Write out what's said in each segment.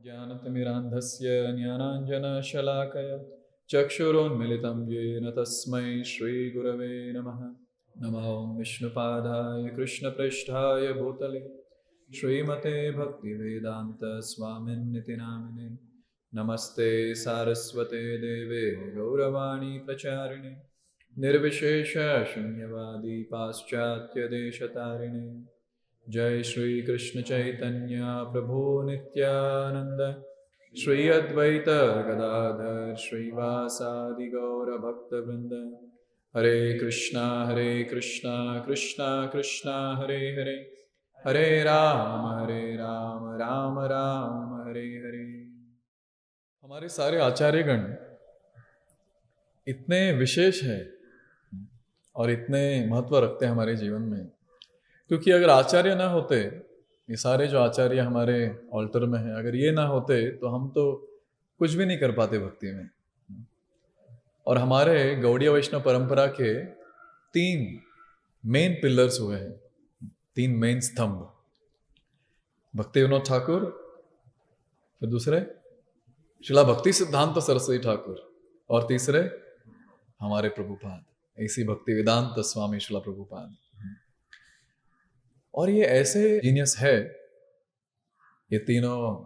ज्ञानतिमिरान्धस्य ज्ञानाञ्जनशलाकया चक्षुरोन्मिलितं येन तस्मै श्रीगुरवे नमः। नमो विष्णुपादाय कृष्णप्रेष्ठाय भूतले श्रीमते भक्तिवेदान्तस्वामिन्निति नामिने। नमस्ते सारस्वते देवे गौरवाणी प्रचारिणे निर्विशेष शून्यवादी पाश्चात्यदेशतारिणे। जय श्री कृष्ण चैतन्य प्रभु नित्यानंद श्री अद्वैत गदाधर श्रीवासादि गौर भक्त वृंद। हरे कृष्णा कृष्णा कृष्णा हरे हरे, हरे राम राम राम हरे हरे। हमारे सारे आचार्यगण इतने विशेष हैं और इतने महत्व रखते हैं हमारे जीवन में, क्योंकि अगर आचार्य ना होते, ये सारे जो आचार्य हमारे ऑल्टर में हैं, अगर ये ना होते तो हम तो कुछ भी नहीं कर पाते भक्ति में। और हमारे गौड़ीय वैष्णव परंपरा के 3 मेन पिलर्स हुए हैं, 3 मेन स्तंभ। भक्ति विनोद ठाकुर, फिर दूसरे श्रीला भक्ति सिद्धांत सरस्वती ठाकुर, और तीसरे हमारे प्रभुपाद, ऐसी भक्ति वेदांत स्वामी श्रीला प्रभुपाद। और ये ऐसे जीनियस है, ये तीनों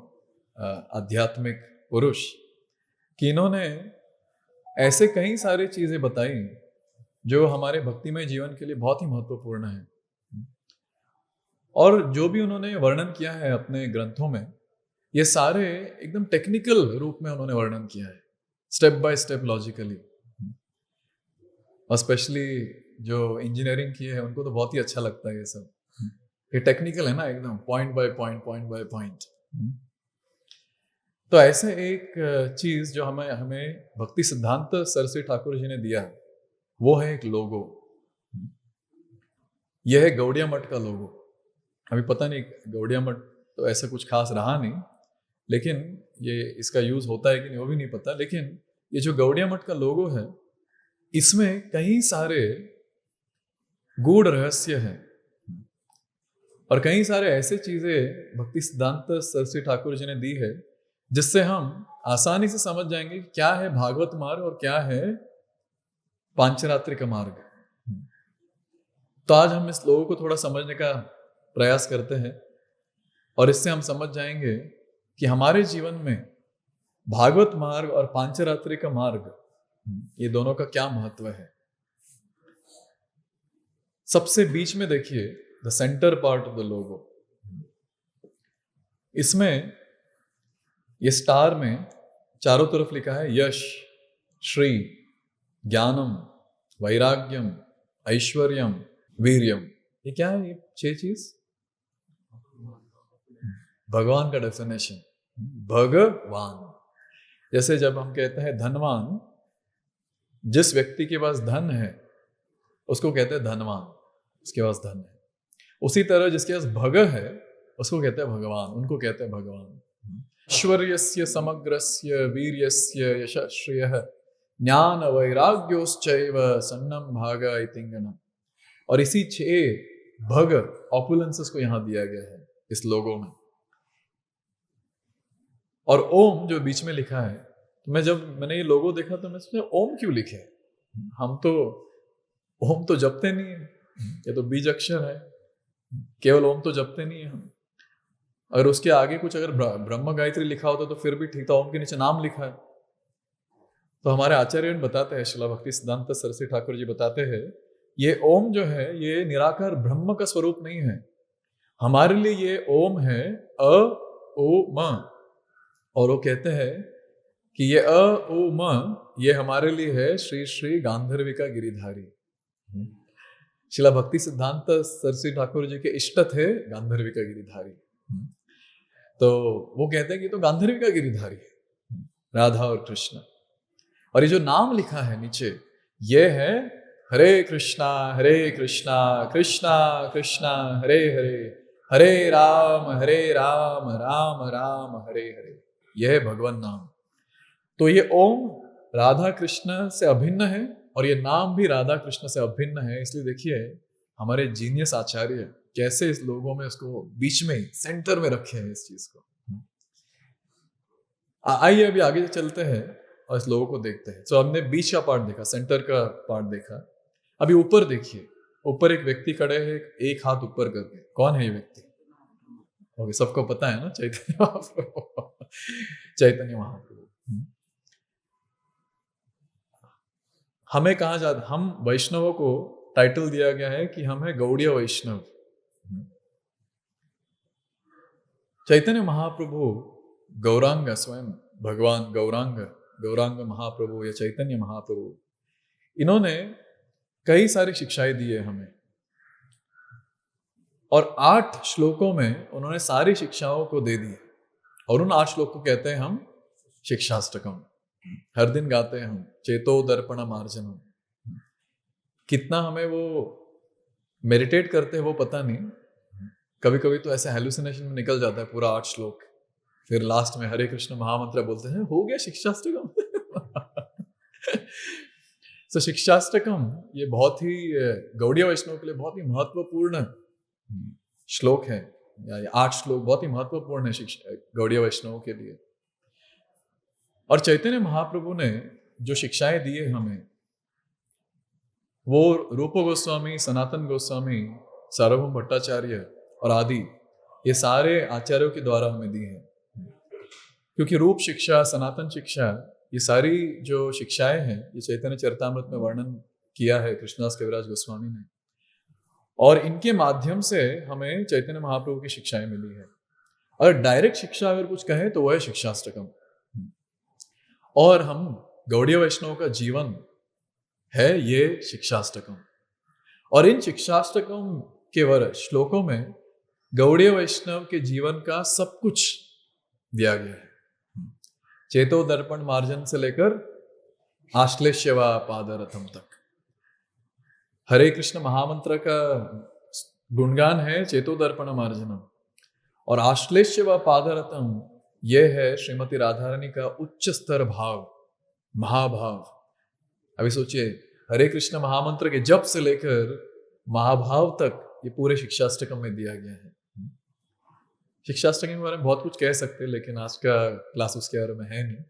आध्यात्मिक पुरुष, कि इन्होंने ऐसे कई सारी चीजें बताई जो हमारे भक्तिमय जीवन के लिए बहुत ही महत्वपूर्ण है। और जो भी उन्होंने वर्णन किया है अपने ग्रंथों में, ये सारे एकदम टेक्निकल रूप में उन्होंने वर्णन किया है, स्टेप बाय स्टेप लॉजिकली। और स्पेशली जो इंजीनियरिंग किए हैं उनको तो बहुत ही अच्छा लगता है ये सब। ये टेक्निकल है ना, एकदम पॉइंट बाय पॉइंट। तो ऐसे एक चीज जो हमें भक्ति सिद्धांत सरस्वती ठाकुर जी ने दिया, वो है एक लोगो। यह है गौड़िया मठ का लोगो। अभी पता नहीं गौड़िया मठ तो ऐसा कुछ खास रहा नहीं, लेकिन ये इसका यूज होता है कि नहीं वो भी नहीं पता। लेकिन ये जो गौड़िया मठ का लोगो है, इसमें कई सारे गूढ़ रहस्य हैं और कई सारे ऐसे चीजें भक्ति सिद्धांत सरस्वती ठाकुर जी ने दी है, जिससे हम आसानी से समझ जाएंगे कि क्या है भागवत मार्ग और क्या है पांचरात्रिक मार्ग। तो आज हम इस लोगों को थोड़ा समझने का प्रयास करते हैं, और इससे हम समझ जाएंगे कि हमारे जीवन में भागवत मार्ग और पांचरात्रिक मार्ग, ये दोनों का क्या महत्व है। सबसे बीच में देखिए, the centre part of the logo, इसमें ये स्टार में चारों तरफ लिखा है यश, श्री, ज्ञानम, वैराग्यम, ऐश्वर्यम, वीर्यम। ये क्या है? ये 6 चीज भगवान का डेफिनेशन। भगवान, जैसे जब हम कहते हैं धनवान, जिस व्यक्ति के पास धन है उसको कहते हैं धनवान, उसके पास धन है। उसी तरह जिसके पास भग है उसको कहते हैं भगवान, उनको कहते हैं भगवान। ऐश्वर्यस्य समग्रस्य वीर्यस्य यशश्रियः ज्ञान वैराग्योश्चैव सन्नम भागा इतिंगनम। और इसी 6 भग ऑपुलेंसेस को यहां दिया गया है इस लोगों में। और ओम जो बीच में लिखा है, तो जब मैंने ये लोगो देखा तो मैं सोचा ओम क्यों लिखे? हम तो ओम तो जपते नहीं है, ये तो बीज अक्षर है, केवल ओम तो जपते नहीं है हम। अगर उसके आगे कुछ अगर ब्रह्म गायत्री लिखा होता तो फिर भी ठीक था, ओम के नीचे नाम लिखा है। तो हमारे आचार्य बताते हैं, श्रीला भक्ति सिद्धांत सरस्वती ठाकुर जी बताते हैं, ये ओम जो है ये निराकार ब्रह्म का स्वरूप नहीं है। हमारे लिए ये ओम है अ ओ म, और वो कहते हैं कि ये अ ओ म ये हमारे लिए है श्री श्री गांधर्विका गिरिधारी। श्रीला भक्ति सिद्धांत सरस्वती ठाकुर जी के इष्ट थे गांधर्विका गिरिधारी। तो वो कहते हैं कि तो गांधर्विका गिरिधारी है राधा और कृष्ण। और ये जो नाम लिखा है नीचे, ये है हरे कृष्णा कृष्णा कृष्णा हरे हरे, हरे राम राम राम हरे हरे। यह है भगवान नाम। तो ये ओम राधा कृष्ण से अभिन्न है और ये नाम भी राधा कृष्ण से अभिन्न है। इसलिए देखिए हमारे जीनियस आचार्य कैसे इस लोगों में उसको बीच में सेंटर में रखे हैं इस चीज को। आइए अभी आगे चलते हैं और इस लोगों को देखते हैं। तो हमने बीच का पार्ट देखा, सेंटर का पार्ट देखा। अभी ऊपर देखिए, ऊपर एक व्यक्ति खड़े हैं, एक हाथ ऊपर करके। कौन है ये व्यक्ति? ओके, सबको पता है ना, चैतन्य महाप्रभु। चैतन्य महाप्रभु। हमें कहा जाता, हम वैष्णवों को टाइटल दिया गया है कि हम है गौड़ीय वैष्णव। चैतन्य महाप्रभु गौरांग, स्वयं भगवान गौरांग, गौरांग महाप्रभु या चैतन्य महाप्रभु, इन्होंने कई सारी शिक्षाएं दी है हमें, और 8 श्लोकों में उन्होंने सारी शिक्षाओं को दे दी। और उन 8 श्लोक को कहते हैं हम शिक्षाष्टकम। हर दिन गाते हैं हम, चेतो दर्पण मार्जनम। कितना हमें वो मेडिटेट करते हैं वो पता नहीं, कभी कभी तो ऐसे हेलुसिनेशन में निकल जाता है पूरा 8 श्लोक, फिर लास्ट में हरे कृष्ण महामंत्र बोलते हैं, हो गया शिक्षाष्टकम। तो शिक्षाष्टकम ये बहुत ही गौड़ीय वैष्णव के लिए बहुत ही महत्वपूर्ण श्लोक है, या ये 8 श्लोक बहुत ही महत्वपूर्ण है गौड़ीय वैष्णव के लिए। और चैतन्य महाप्रभु ने जो शिक्षाएं दी है हमें, वो रूप गोस्वामी, सनातन गोस्वामी, सार्वभौम भट्टाचार्य और आदि ये सारे आचार्यों के द्वारा हमें दी है। क्योंकि रूप शिक्षा, सनातन शिक्षा, ये सारी जो शिक्षाएं हैं ये चैतन्य चरितामृत में वर्णन किया है कृष्णदास कविराज गोस्वामी ने, और इनके माध्यम से हमें चैतन्य महाप्रभु की शिक्षाएं मिली है। और डायरेक्ट शिक्षा अगर कुछ कहें तो वह है शिक्षाष्टकम। और हम गौड़ीय वैष्णव का जीवन है ये शिक्षाष्टकम, और इन शिक्षाष्टकम के श्लोकों में गौड़ीय वैष्णव के जीवन का सब कुछ दिया गया है, चेतो दर्पण मार्जन से लेकर आश्लेष्यवा पादरथम तक। हरे कृष्ण महामंत्र का गुणगान है चेतो दर्पण मार्जनम, और आश्लेष्यवा पादरथम ये है श्रीमती राधा रानी का उच्च स्तर भाव, महाभाव। अभी सोचिए, हरे कृष्ण महामंत्र के जप से लेकर महाभाव तक ये पूरे शिक्षाष्टकम में दिया गया है। शिक्षाष्टकम के बारे में बहुत कुछ कह सकते हैं, लेकिन आज का क्लास उसके बारे में है नहीं।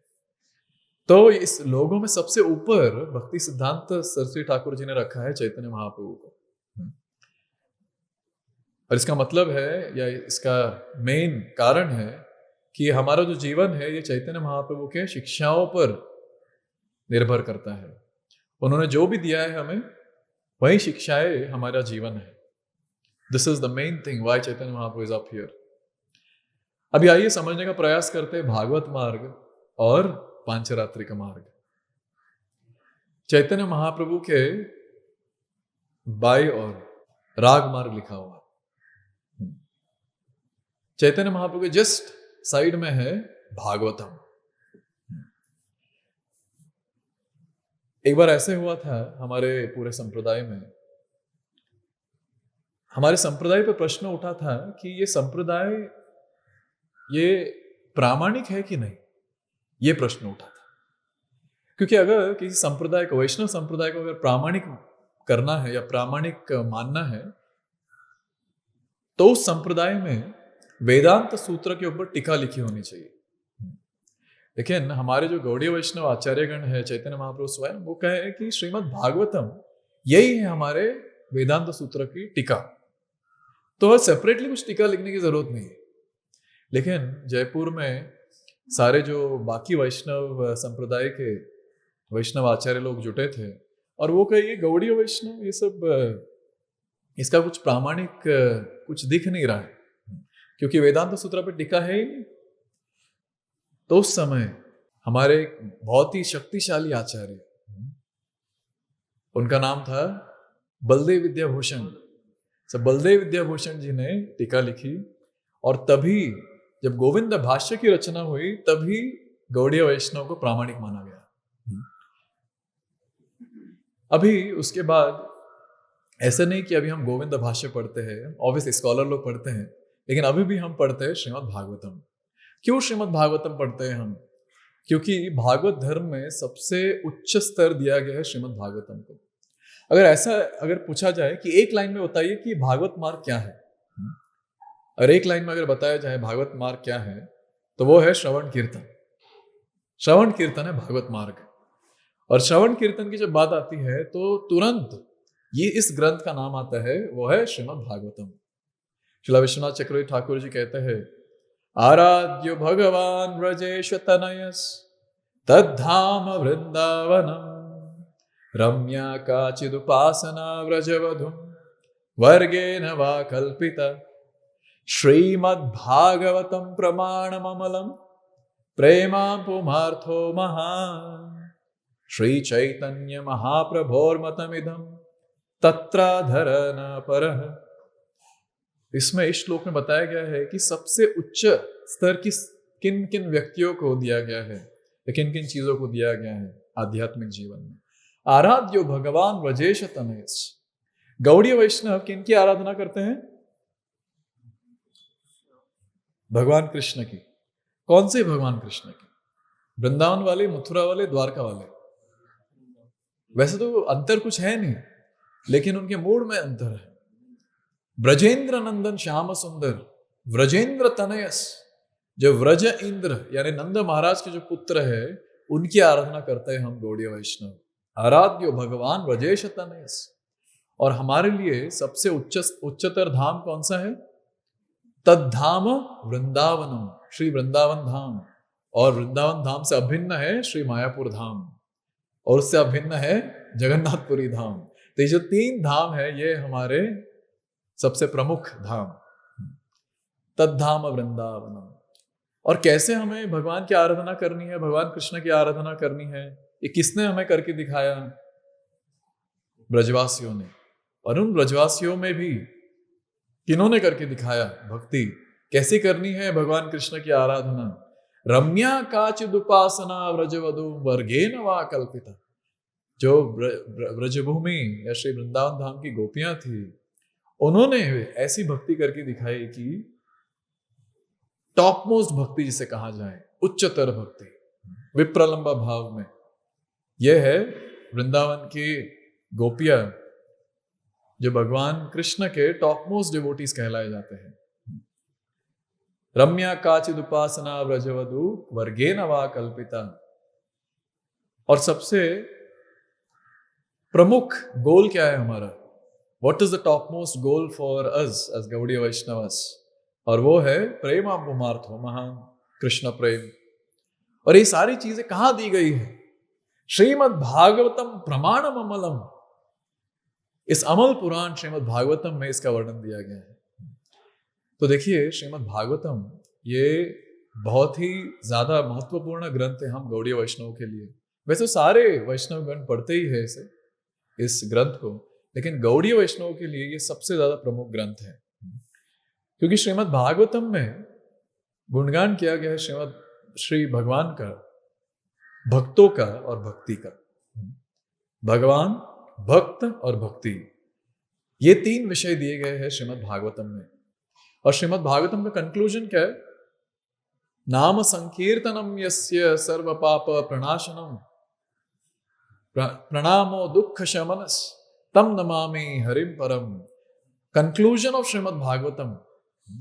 तो इस लोगों में सबसे ऊपर भक्ति सिद्धांत सरस्वती ठाकुर जी ने रखा है चैतन्य महाप्रभु को। और इसका मतलब है, या इसका मेन कारण है कि हमारा जो जीवन है ये चैतन्य महाप्रभु के शिक्षाओं पर निर्भर करता है। उन्होंने जो भी दिया है हमें, वही शिक्षाएं हमारा जीवन है। This is the main thing why Chaitanya Mahaprabhu is up here. अभी आइए समझने का प्रयास करते हैं भागवत मार्ग और पांचरात्रिक मार्ग। चैतन्य महाप्रभु के बाई और राग मार्ग लिखा हुआ, चैतन्य महाप्रभु के जस्ट साइड में है भागवतम। एक बार ऐसे हुआ था हमारे पूरे संप्रदाय में, हमारे संप्रदाय पर प्रश्न उठा था कि ये संप्रदाय ये प्रामाणिक है कि नहीं, ये प्रश्न उठा था। क्योंकि अगर किसी संप्रदाय को, वैष्णव संप्रदाय को अगर प्रामाणिक करना है या प्रामाणिक मानना है, तो उस संप्रदाय में वेदांत सूत्र के ऊपर टीका लिखी होनी चाहिए। लेकिन हमारे जो गौड़ीय वैष्णव आचार्यगण है, चैतन्य महाप्रभु स्वयं, वो कहे कि श्रीमद् भागवतम यही है हमारे वेदांत सूत्र की टीका, तो सेपरेटली कुछ टीका लिखने की जरूरत नहीं है। लेकिन जयपुर में सारे जो बाकी वैष्णव संप्रदाय के वैष्णव आचार्य लोग जुटे थे, और वो कहे ये गौड़ीय वैष्णव ये सब, इसका कुछ प्रामाणिक कुछ दिख नहीं रहा है, क्योंकि वेदांत सूत्र पर टीका है ही नहीं। तो उस समय हमारे एक बहुत ही शक्तिशाली आचार्य, उनका नाम था बलदेव विद्याभूषण। बलदेव विद्याभूषण जी ने टीका लिखी, और तभी जब गोविंद भाष्य की रचना हुई, तभी गौड़ीय वैष्णव को प्रामाणिक माना गया। अभी उसके बाद ऐसा नहीं कि अभी हम गोविंद भाष्य पढ़ते हैं, ऑब्वियसली स्कॉलर लोग पढ़ते हैं, लेकिन अभी भी हम पढ़ते हैं श्रीमद् भागवतम। क्यों श्रीमद् भागवतम पढ़ते हैं हम? क्योंकि भागवत धर्म में सबसे उच्च स्तर दिया गया है श्रीमद् भागवतम को। अगर पूछा जाए कि एक लाइन में बताइए कि भागवत मार्ग क्या है, और एक लाइन में अगर बताया जाए भागवत मार्ग क्या है, तो वो है श्रवण कीर्तन। श्रवण कीर्तन है भागवत मार्ग। और श्रवण कीर्तन की जब बात आती है तो तुरंत ये इस ग्रंथ का नाम आता है, वो है श्रीमद् भागवतम। श्रीला विश्वनाथ चक्रवर्ती ठाकुर जी कहते हैं, आराध्यो भगवान व्रजेश तनयस तद्धाम वृंदावनम रम्या काचिदुपासना व्रजवधुम वर्गेण वा कल्पिता श्रीमद्भागवतं प्रमाणममलं प्रेमा पुमार्थो महान् श्री चैतन्य महाप्रभोर्मतमिदं तत्राधर न परः। इसमें इस श्लोक में बताया गया है कि सबसे उच्च स्तर की किन किन व्यक्तियों को दिया गया है, किन किन चीजों को दिया गया है आध्यात्मिक जीवन में। आराध्यो भगवान व्रजेश तनयस, गौड़ीय वैष्णव किन की आराधना करते हैं? भगवान कृष्ण की। कौन से भगवान कृष्ण की? वृंदावन वाले, मथुरा वाले, द्वारका वाले? वैसे तो अंतर कुछ है नहीं, लेकिन उनके मूड में अंतर है। ब्रजेंद्र नंदन श्याम सुंदर व्रजेंद्र तनयस, जो व्रज इंद्र यानी नंद महाराज के जो पुत्र है उनकी आराधना करते हैं हम गौड़ीय वैष्णव। आराध्यो भगवान व्रजेश तनयस। और हमारे लिए सबसे उच्चतर धाम कौन सा है? तद्धाम वृंदावनम, श्री वृंदावन धाम। और वृंदावन धाम से अभिन्न है श्री मायापुर धाम, और उससे अभिन्न है जगन्नाथपुरी धाम। तो ये जो 3 धाम है ये हमारे सबसे प्रमुख धाम, तद्धाम वृंदावनम। और कैसे हमें भगवान की आराधना करनी है, भगवान कृष्ण की आराधना करनी है, ये किसने हमें करके दिखाया? ब्रजवासियों ने। और उन ब्रजवासियों में भी किन्होंने करके दिखाया भक्ति कैसे करनी है भगवान कृष्ण की आराधना? रम्या काचिद उपासना व्रजवधु वर्गेन वा कल्पिता। जो ब्रजभूमि या श्री वृंदावन धाम की गोपियां थी, उन्होंने ऐसी भक्ति करके दिखाई कि टॉप मोस्ट भक्ति जिसे कहा जाए, उच्चतर भक्ति, विप्रलंबा भाव में। यह है वृंदावन की गोपियां जो भगवान कृष्ण के टॉप मोस्ट डिवोटीज कहलाए जाते हैं। रम्या काचिद उपासना व्रजवधु वर्गेन वा कल्पिता। और सबसे प्रमुख गोल क्या है हमारा? What is the topmost goal for us as Gaudiya Vaishnavas? और वो है प्रेमा पुमार्थो महान, कृष्ण प्रेम। और ये सारी चीजें कहां दी गई है? श्रीमद् भागवतम प्रमाणम अमलम। इस अमल पुराण श्रीमद् भागवतम में इसका वर्णन दिया गया है। तो देखिए, श्रीमद् भागवतम ये बहुत ही ज्यादा महत्वपूर्ण ग्रंथ है हम गौड़ीय वैष्णव के लिए। वैसे सारे वैष्णव गण पढ़ते ही है इस ग्रंथ को, लेकिन गौड़ीय वैष्णव के लिए ये सबसे ज्यादा प्रमुख ग्रंथ है, क्योंकि श्रीमद् भागवतम में गुणगान किया गया है श्री भगवान का, भक्तों का और भक्ति का। भगवान, भक्त और भक्ति, ये 3 विषय दिए गए हैं श्रीमद् भागवतम में। और श्रीमद् भागवतम का कंक्लूजन क्या है? नाम संकीर्तनम यस्य सर्व पाप प्रणाशनम प्रणामो दुख शमनस तम नमामि हरिम परम। कंक्लूजन ऑफ श्रीमद् भागवतम,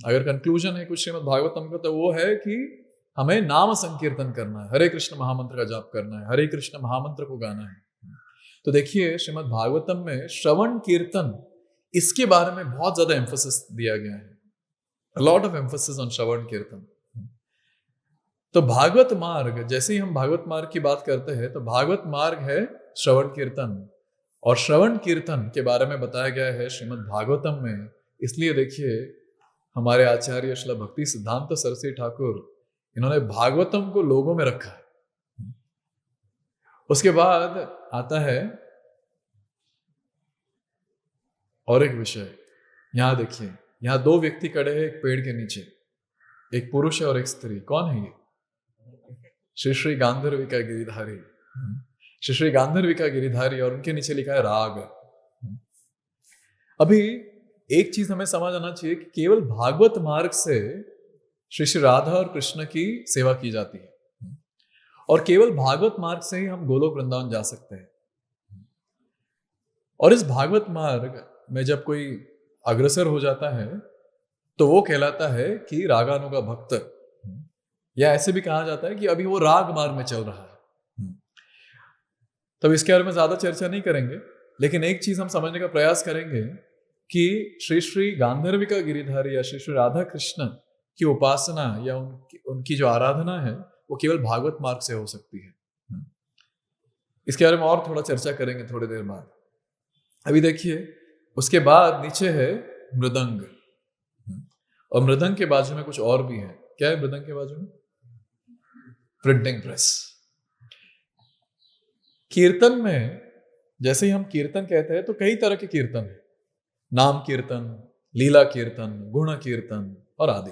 अगर कंक्लूजन है कुछ श्रीमद् भागवतम का, तो वो है कि हमें नाम संकीर्तन करना है, हरे कृष्ण महामंत्र का जाप करना है, हरे कृष्ण महामंत्र को गाना है। तो देखिए, श्रीमद् भागवतम में श्रवण कीर्तन, इसके बारे में बहुत ज्यादा एम्फोसिस दिया गया है। A lot of emphasis on श्रवण कीर्तन। तो भागवत मार्ग, जैसे ही हम भागवत मार्ग की बात करते हैं, तो भागवत मार्ग है श्रवण कीर्तन। और श्रवण कीर्तन के बारे में बताया गया है श्रीमद् भागवतम में। इसलिए देखिए, हमारे आचार्य श्रील भक्ति सिद्धांत सरस्वती ठाकुर, इन्होंने भागवतम को लोगों में रखा है। उसके बाद आता है और एक विषय। यहां देखिए, यहां 2 व्यक्ति खड़े हैं एक पेड़ के नीचे, एक पुरुष है और एक स्त्री। कौन है ये? श्री श्री गांधर्विका गिरिधारी, श्री श्री गांधर्विका गिरिधारी। और उनके नीचे लिखा है राग। अभी एक चीज हमें समझ आना चाहिए कि केवल भागवत मार्ग से श्री श्री राधा और कृष्ण की सेवा की जाती है, और केवल भागवत मार्ग से ही हम गोलोक वृंदावन जा सकते हैं। और इस भागवत मार्ग में जब कोई अग्रसर हो जाता है तो वो कहलाता है कि रागानुगा भक्त। या ऐसे भी कहा जाता है कि अभी वो राग मार्ग में चल रहा है। तब इसके बारे में ज्यादा चर्चा नहीं करेंगे, लेकिन एक चीज हम समझने का प्रयास करेंगे कि श्री श्री गांधर्विका गिरिधारी या श्री श्री राधा कृष्ण की उपासना या उनकी जो आराधना है वो केवल भागवत मार्ग से हो सकती है। इसके बारे में और थोड़ा चर्चा करेंगे थोड़ी देर बाद। अभी देखिए, उसके बाद नीचे है मृदंग, और मृदंग के बाजू में कुछ और भी है। क्या है मृदंग के बाजू में? Printing press. कीर्तन में जैसे ही हम कीर्तन कहते हैं तो कई तरह के कीर्तन है, नाम कीर्तन, लीला कीर्तन, गुण कीर्तन और आदि।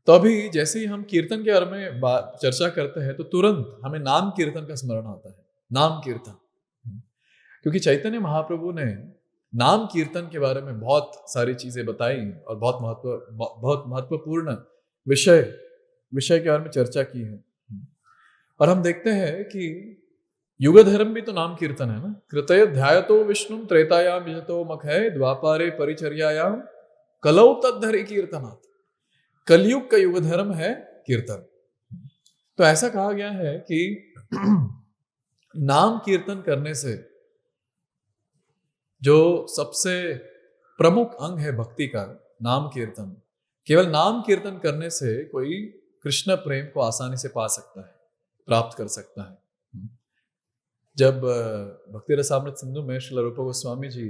तो अभी जैसे ही हम कीर्तन के बारे में चर्चा करते हैं तो तुरंत हमें नाम कीर्तन का स्मरण आता है। नाम कीर्तन, क्योंकि चैतन्य महाप्रभु ने नाम कीर्तन के बारे में बहुत सारी चीजें बताई और बहुत महत्वपूर्ण विषय के बारे में चर्चा की है। और हम देखते हैं कि युग धर्म भी तो नाम कीर्तन है ना। कृतय ध्यायतो विष्णु त्रेतायाम यजतो मखय द्वापारे परिचर्यायाम कलौ तद्धरि कीर्तनात्। कलयुग का युग धर्म है कीर्तन। तो ऐसा कहा गया है कि नाम कीर्तन करने से जो सबसे प्रमुख अंग है भक्ति का, नाम कीर्तन, केवल नाम कीर्तन करने से कोई कृष्ण प्रेम को आसानी से पा सकता है, प्राप्त कर सकता है। जब भक्ति रसामृत सिंधु में श्रील रूप गोस्वामी जी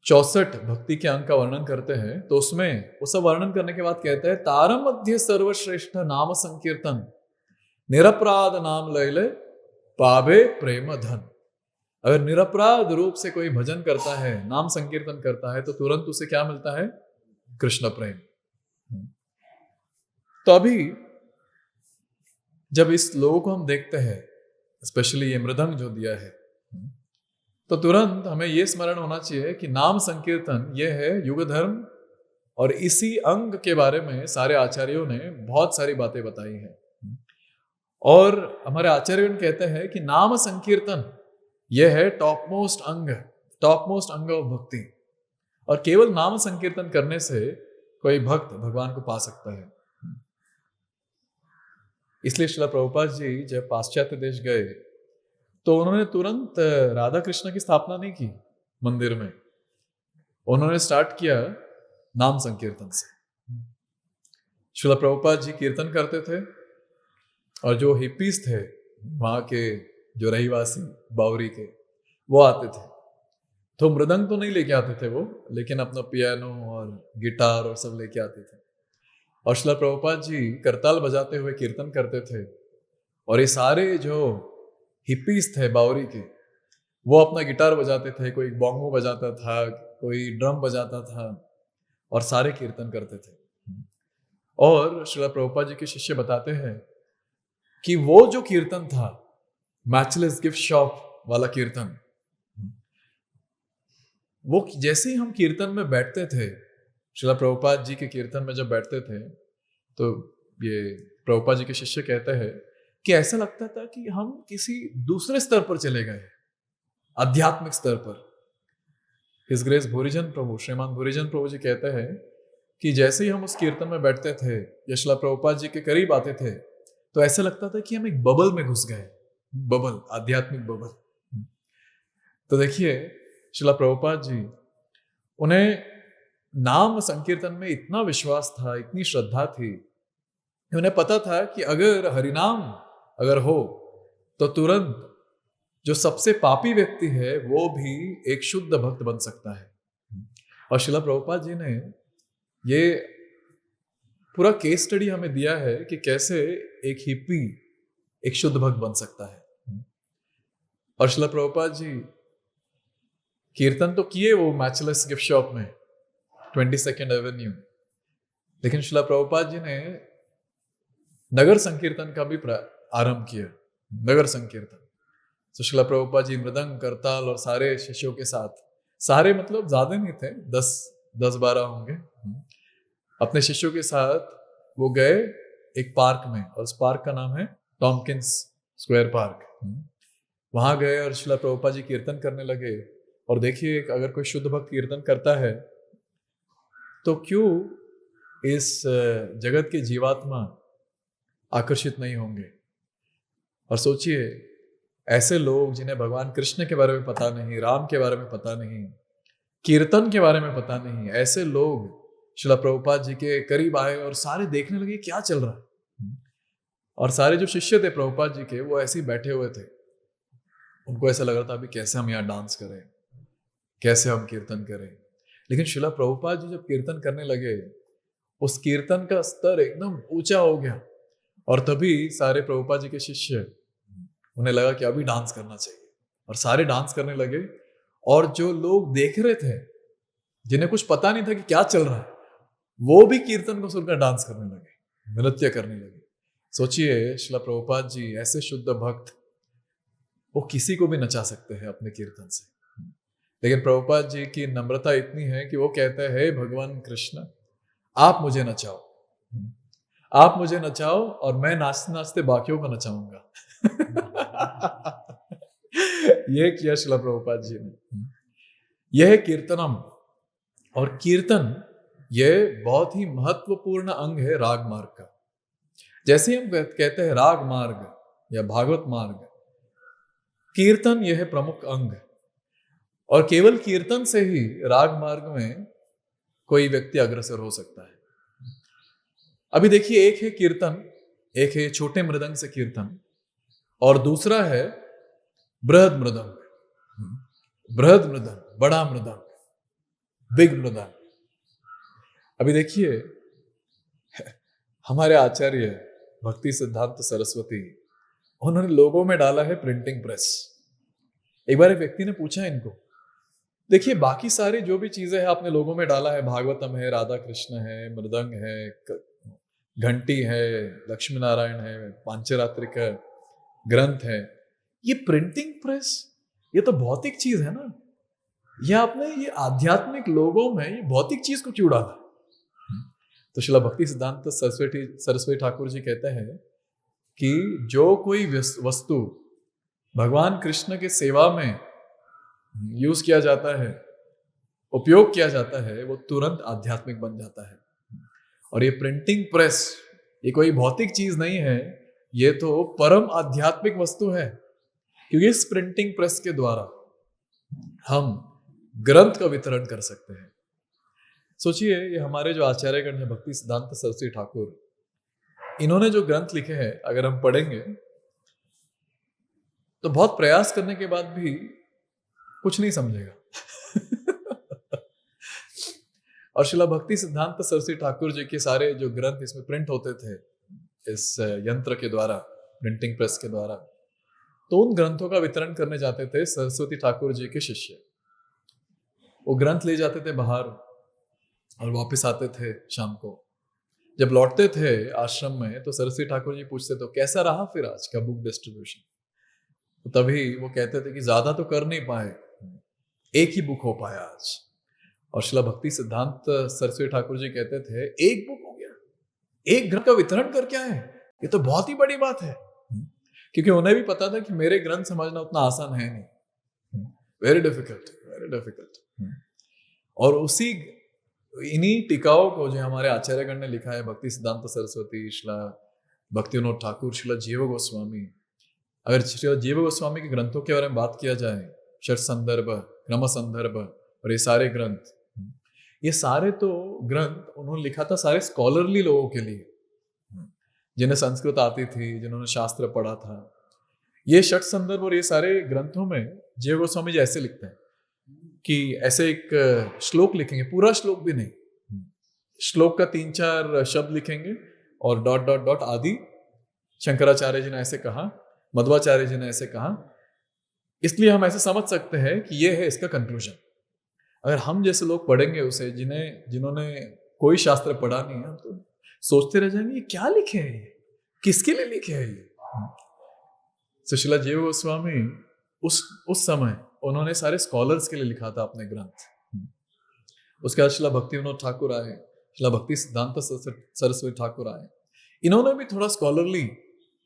64 भक्ति के अंग का वर्णन करते हैं तो उसमें वो सब वर्णन करने के बाद कहते हैं, तारम मध्य सर्वश्रेष्ठ नाम संकीर्तन निरपराध नाम लैले पावे प्रेम धन। अगर निरपराध रूप से कोई भजन करता है, नाम संकीर्तन करता है, तो तुरंत उसे क्या मिलता है? कृष्ण प्रेम। तो अभी जब इस लोगों को हम देखते हैं, स्पेशली ये मृदंग जो दिया है, तो तुरंत हमें यह स्मरण होना चाहिए कि नाम संकीर्तन यह है युग धर्म, और इसी अंग के बारे में सारे आचार्यों ने बहुत सारी बातें बताई हैं। और हमारे आचार्यों कहते हैं कि नाम संकीर्तन यह है टॉप मोस्ट अंग ऑफ भक्ति, और केवल नाम संकीर्तन करने से कोई भक्त भगवान को पा सकता है। इसलिए श्रील प्रभुपाद जी जब पाश्चात्य देश गए तो उन्होंने तुरंत राधा कृष्ण की स्थापना नहीं की मंदिर में, उन्होंने स्टार्ट किया नाम संकीर्तन से। श्रील प्रभुपाद जी कीर्तन करते थे और जो हिप्पीज थे वहां के, जो रहीवासी बावरी के, वो आते थे। तो मृदंग तो नहीं लेके आते थे वो, लेकिन अपना पियानो और गिटार और सब लेके आते थे। और श्रील प्रभुपाद जी करताल बजाते हुए कीर्तन करते थे, और ये सारे जो हिप्पीज थे बावरी के, वो अपना गिटार बजाते थे, कोई बोंगो बजाता था, कोई ड्रम बजाता था, और सारे कीर्तन करते थे। और श्रील प्रभुपाद जी के शिष्य बताते हैं कि वो जो कीर्तन था, मैचलेस गिफ्ट शॉप वाला कीर्तन, वो जैसे ही हम कीर्तन में बैठते थे, श्रील प्रभुपाद जी के कीर्तन में जब बैठते थे, तो ये प्रभुपाद जी के शिष्य कहते हैं कि ऐसा लगता था कि हम किसी दूसरे स्तर पर चले गए, आध्यात्मिक स्तर पर। हिज ग्रेस भूरिजन प्रभु, श्रीमान भूरिजन प्रभु जी कहते हैं कि जैसे ही हम उस कीर्तन में बैठते थे या श्रील प्रभुपाद जी के करीब आते थे, तो ऐसा लगता था कि हम एक बबल में घुस गए, बबल, आध्यात्मिक बबल। तो देखिए श्रील प्रभुपाद जी, उन्हें नाम संकीर्तन में इतना विश्वास था, इतनी श्रद्धा थी, उन्हें पता था कि अगर हरिनाम अगर हो तो तुरंत जो सबसे पापी व्यक्ति है वो भी एक शुद्ध भक्त बन सकता है। और श्रील प्रभुपाद जी ने ये पूरा केस स्टडी हमें दिया है कि कैसे एक हिप्पी एक शुद्ध भक्त बन सकता है। और श्रील प्रभुपाद जी कीर्तन तो किए वो मैचलेस गिफ्ट शॉप में 22nd एवेन्यू, लेकिन श्रील प्रभुपाद जी ने नगर संकीर्तन का भी आरंभ किया, नगर संकीर्तन। तो श्रील प्रभुपाद जी मृदंग, करताल और सारे शिष्यों के साथ, सारे मतलब ज्यादा नहीं थे, 10-12 होंगे, अपने शिष्यों के साथ वो गए एक पार्क में, और उस पार्क का नाम है टॉम्किंस स्क्वायर पार्क। वहां गए और श्रील प्रभुपाद जी कीर्तन करने लगे। और देखिए, अगर कोई शुद्ध भक्त कीर्तन करता है तो क्यों इस जगत के जीवात्मा आकर्षित नहीं होंगे। और सोचिए, ऐसे लोग जिन्हें भगवान कृष्ण के बारे में पता नहीं, राम के बारे में पता नहीं, कीर्तन के बारे में पता नहीं, ऐसे लोग श्रील प्रभुपाद जी के करीब आए और सारे देखने लगे क्या चल रहा है। और सारे जो शिष्य थे प्रभुपाद जी के, वो ऐसे ही बैठे हुए थे। उनको ऐसा लग रहा था अभी कैसे हम यहाँ डांस करें, कैसे हम कीर्तन करें। लेकिन श्रील प्रभुपाद जी जब कीर्तन करने लगे, उस कीर्तन का स्तर एकदम ऊंचा हो गया। और तभी सारे प्रभुपाद जी के शिष्य, उन्हें लगा कि अभी डांस करना चाहिए, और सारे डांस करने लगे। और जो लोग देख रहे थे, जिन्हें कुछ पता नहीं था कि क्या चल रहा है, वो भी कीर्तन को सुनकर डांस करने लगे, नृत्य करने लगे। सोचिए, श्रील प्रभुपाद जी ऐसे शुद्ध भक्त, वो किसी को भी नचा सकते हैं अपने कीर्तन से। लेकिन प्रभुपाद जी की नम्रता इतनी है कि वो कहते हैं, हे भगवान कृष्ण, आप मुझे नचाओ, आप मुझे नचाओ, और मैं नाचते नाचते बाकियों को नचाऊंगा। यह किया श्रील प्रभुपाद जी ने। यह है कीर्तनम। और कीर्तन यह बहुत ही महत्वपूर्ण अंग है राग मार्ग का। जैसे हम कहते हैं राग मार्ग या भागवत मार्ग, कीर्तन यह है प्रमुख अंग। और केवल कीर्तन से ही राग मार्ग में कोई व्यक्ति अग्रसर हो सकता है। अभी देखिए, एक है कीर्तन, एक है छोटे मृदंग से कीर्तन, और दूसरा है बृहद मृदंग। बृहद मृदंग, बड़ा मृदंग, बिग मृदंग। अभी देखिए, हमारे आचार्य भक्ति सिद्धांत सरस्वती, उन्होंने लोगों में डाला है प्रिंटिंग प्रेस। एक बार एक व्यक्ति ने पूछा इनको, देखिए बाकी सारे जो भी चीजें हैं आपने लोगों में डाला है, भागवतम है, राधा कृष्ण है, मृदंग है, घंटी है, लक्ष्मी नारायण है, पांचरात्रिक ग्रंथ है, ये प्रिंटिंग प्रेस, ये तो भौतिक चीज है ना। ये आपने ये आध्यात्मिक लोगों में ये भौतिक चीज को क्यों डाला? तो श्रील भक्ति सिद्धांत सरस्वती ठाकुर जी कहते हैं कि जो कोई वस्तु भगवान कृष्ण के सेवा में यूज किया जाता है, उपयोग किया जाता है, वो तुरंत आध्यात्मिक बन जाता है। और ये प्रिंटिंग प्रेस, ये कोई भौतिक चीज नहीं है, ये तो परम आध्यात्मिक वस्तु है। क्योंकि इस प्रिंटिंग प्रेस के द्वारा हम ग्रंथ का वितरण कर सकते हैं। सोचिए, ये हमारे जो आचार्यगण है भक्ति सिद्धांत सरस्वती ठाकुर, इन्होंने जो ग्रंथ लिखे हैं, अगर हम पढ़ेंगे तो बहुत प्रयास करने के बाद भी कुछ नहीं समझेगा। और श्रील भक्ति सिद्धांत सरस्वती ठाकुर जी के सारे जो ग्रंथ इसमें प्रिंट होते थे, इस यंत्र के द्वारा, प्रिंटिंग प्रेस के द्वारा, तो उन ग्रंथों का वितरण करने जाते थे सरस्वती ठाकुर जी के शिष्य। वो ग्रंथ ले जाते थे बाहर और वापस आते थे शाम को। जब लौटते थे आश्रम में तो सरस्वती ठाकुर जी पूछते तो कैसा रहा फिर आज का बुक डिस्ट्रीब्यूशन? तो तभी वो कहते थे कि ज्यादा तो कर नहीं पाए, एक ही बुक हो पाया आज। और श्रील भक्ति सिद्धांत सरस्वती ठाकुर जी कहते थे, एक बुक हो गया, एक ग्रंथ का वितरण कर क्या है, ये तो बहुत ही बड़ी बात है। क्योंकि उन्हें भी पता था कि मेरे ग्रंथ समझना उतना आसान है नहीं, वेरी डिफिकल्ट, वेरी डिफिकल्ट। और इन्हीं टीकाओं को जो हमारे आचार्यगण ने लिखा है, भक्ति सिद्धांत सरस्वती, श्रील भक्ति विनोद ठाकुर, श्रील जीव गोस्वामी, अगर श्रील जीव गोस्वामी के ग्रंथों के बारे में बात किया जाए, षट संदर्भ, क्रम संदर्भ और ये सारे ग्रंथ, ये सारे तो ग्रंथ उन्होंने लिखा था सारे स्कॉलरली लोगों के लिए, जिन्हें संस्कृत आती थी, जिन्होंने शास्त्र पढ़ा था। ये षट संदर्भ और ये सारे ग्रंथों में जीव गोस्वामी जी ऐसे लिखते हैं कि ऐसे एक श्लोक लिखेंगे, पूरा श्लोक भी नहीं, श्लोक का 3-4 शब्द लिखेंगे और डॉट डॉट डॉट आदि। शंकराचार्य जी ने ऐसे कहा, मध्वाचार्य जी ने ऐसे कहा, इसलिए हम ऐसे समझ सकते हैं कि ये है इसका कंक्लूजन। अगर हम जैसे लोग पढ़ेंगे उसे, जिन्होंने कोई शास्त्र पढ़ा नहीं है, हम तो सोचते रह जाएंगे ये क्या लिखे है, ये किसके लिए लिखे है ये। सुशीला जीव गोस्वामी उस समय उन्होंने सारे स्कॉलर्स के लिए लिखा था अपने ग्रंथ। उसके बाद श्रील भक्ति विनोद ठाकुर आए, श्रील भक्ति सिद्धांत सरस्वती ठाकुर आए, इन्होंने भी थोड़ा स्कॉलरली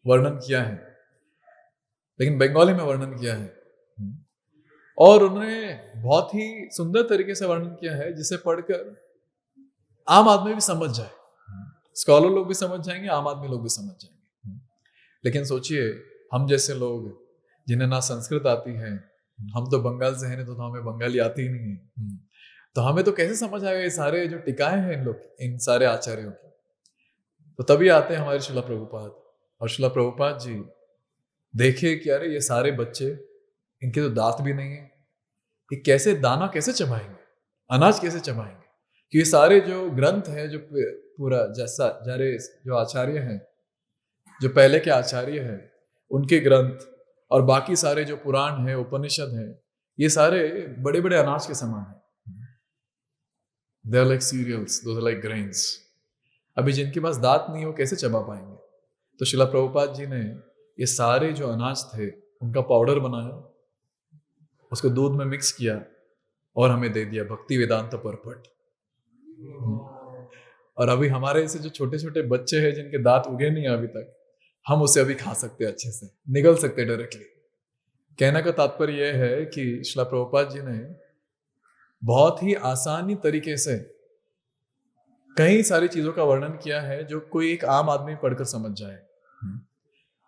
वर्णन किया है, लेकिन बंगाली में वर्णन किया है। और उन्होंने बहुत ही सुंदर तरीके से वर्णन किया है, जिसे पढ़कर आम आदमी भी समझ जाए, स्कॉलर लोग भी समझ जाएंगे, आम आदमी लोग भी समझ जाएंगे। लेकिन सोचिए, हम जैसे लोग जिन्हें ना संस्कृत आती है, हम तो बंगाल से हैं, नहीं तो हमें बंगाली आती ही नहीं है, तो हमें तो कैसे समझ आएगा ये सारे जो टिकाएं हैं इन लोग, इन सारे आचार्यों की। तो तभी आते हैं हमारे शिला प्रभुपाद, और शिला प्रभुपाद जी देखे कि अरे ये सारे बच्चे, इनके तो दांत भी नहीं है, ये कैसे दाना कैसे चबाएंगे, अनाज कैसे चबाएंगे। कि ये सारे जो ग्रंथ हैं, जो पूरा जैसा जारे जो आचार्य हैं, जो पहले के आचार्य हैं, उनके ग्रंथ और बाकी सारे जो पुराण हैं, उपनिषद हैं, ये सारे बड़े बड़े अनाज के समान हैं। They are like cereals, those are like grains. अभी जिनके पास दांत नहीं हो कैसे चबा पाएंगे। तो शिला प्रभुपाद जी ने ये सारे जो अनाज थे उनका पाउडर बनाया, उसको दूध में मिक्स किया और हमें दे दिया, भक्ति वेदांत परपट। और अभी हमारे ऐसे जो छोटे छोटे बच्चे हैं जिनके दांत उगे नहीं अभी तक, हम उसे अभी खा सकते हैं, अच्छे से निगल सकते हैं डायरेक्टली। कहने का तात्पर्य यह है कि शिला प्रभुपाद जी ने बहुत ही आसानी तरीके से कई सारी चीजों का वर्णन किया है जो कोई एक आम आदमी पढ़कर समझ जाए।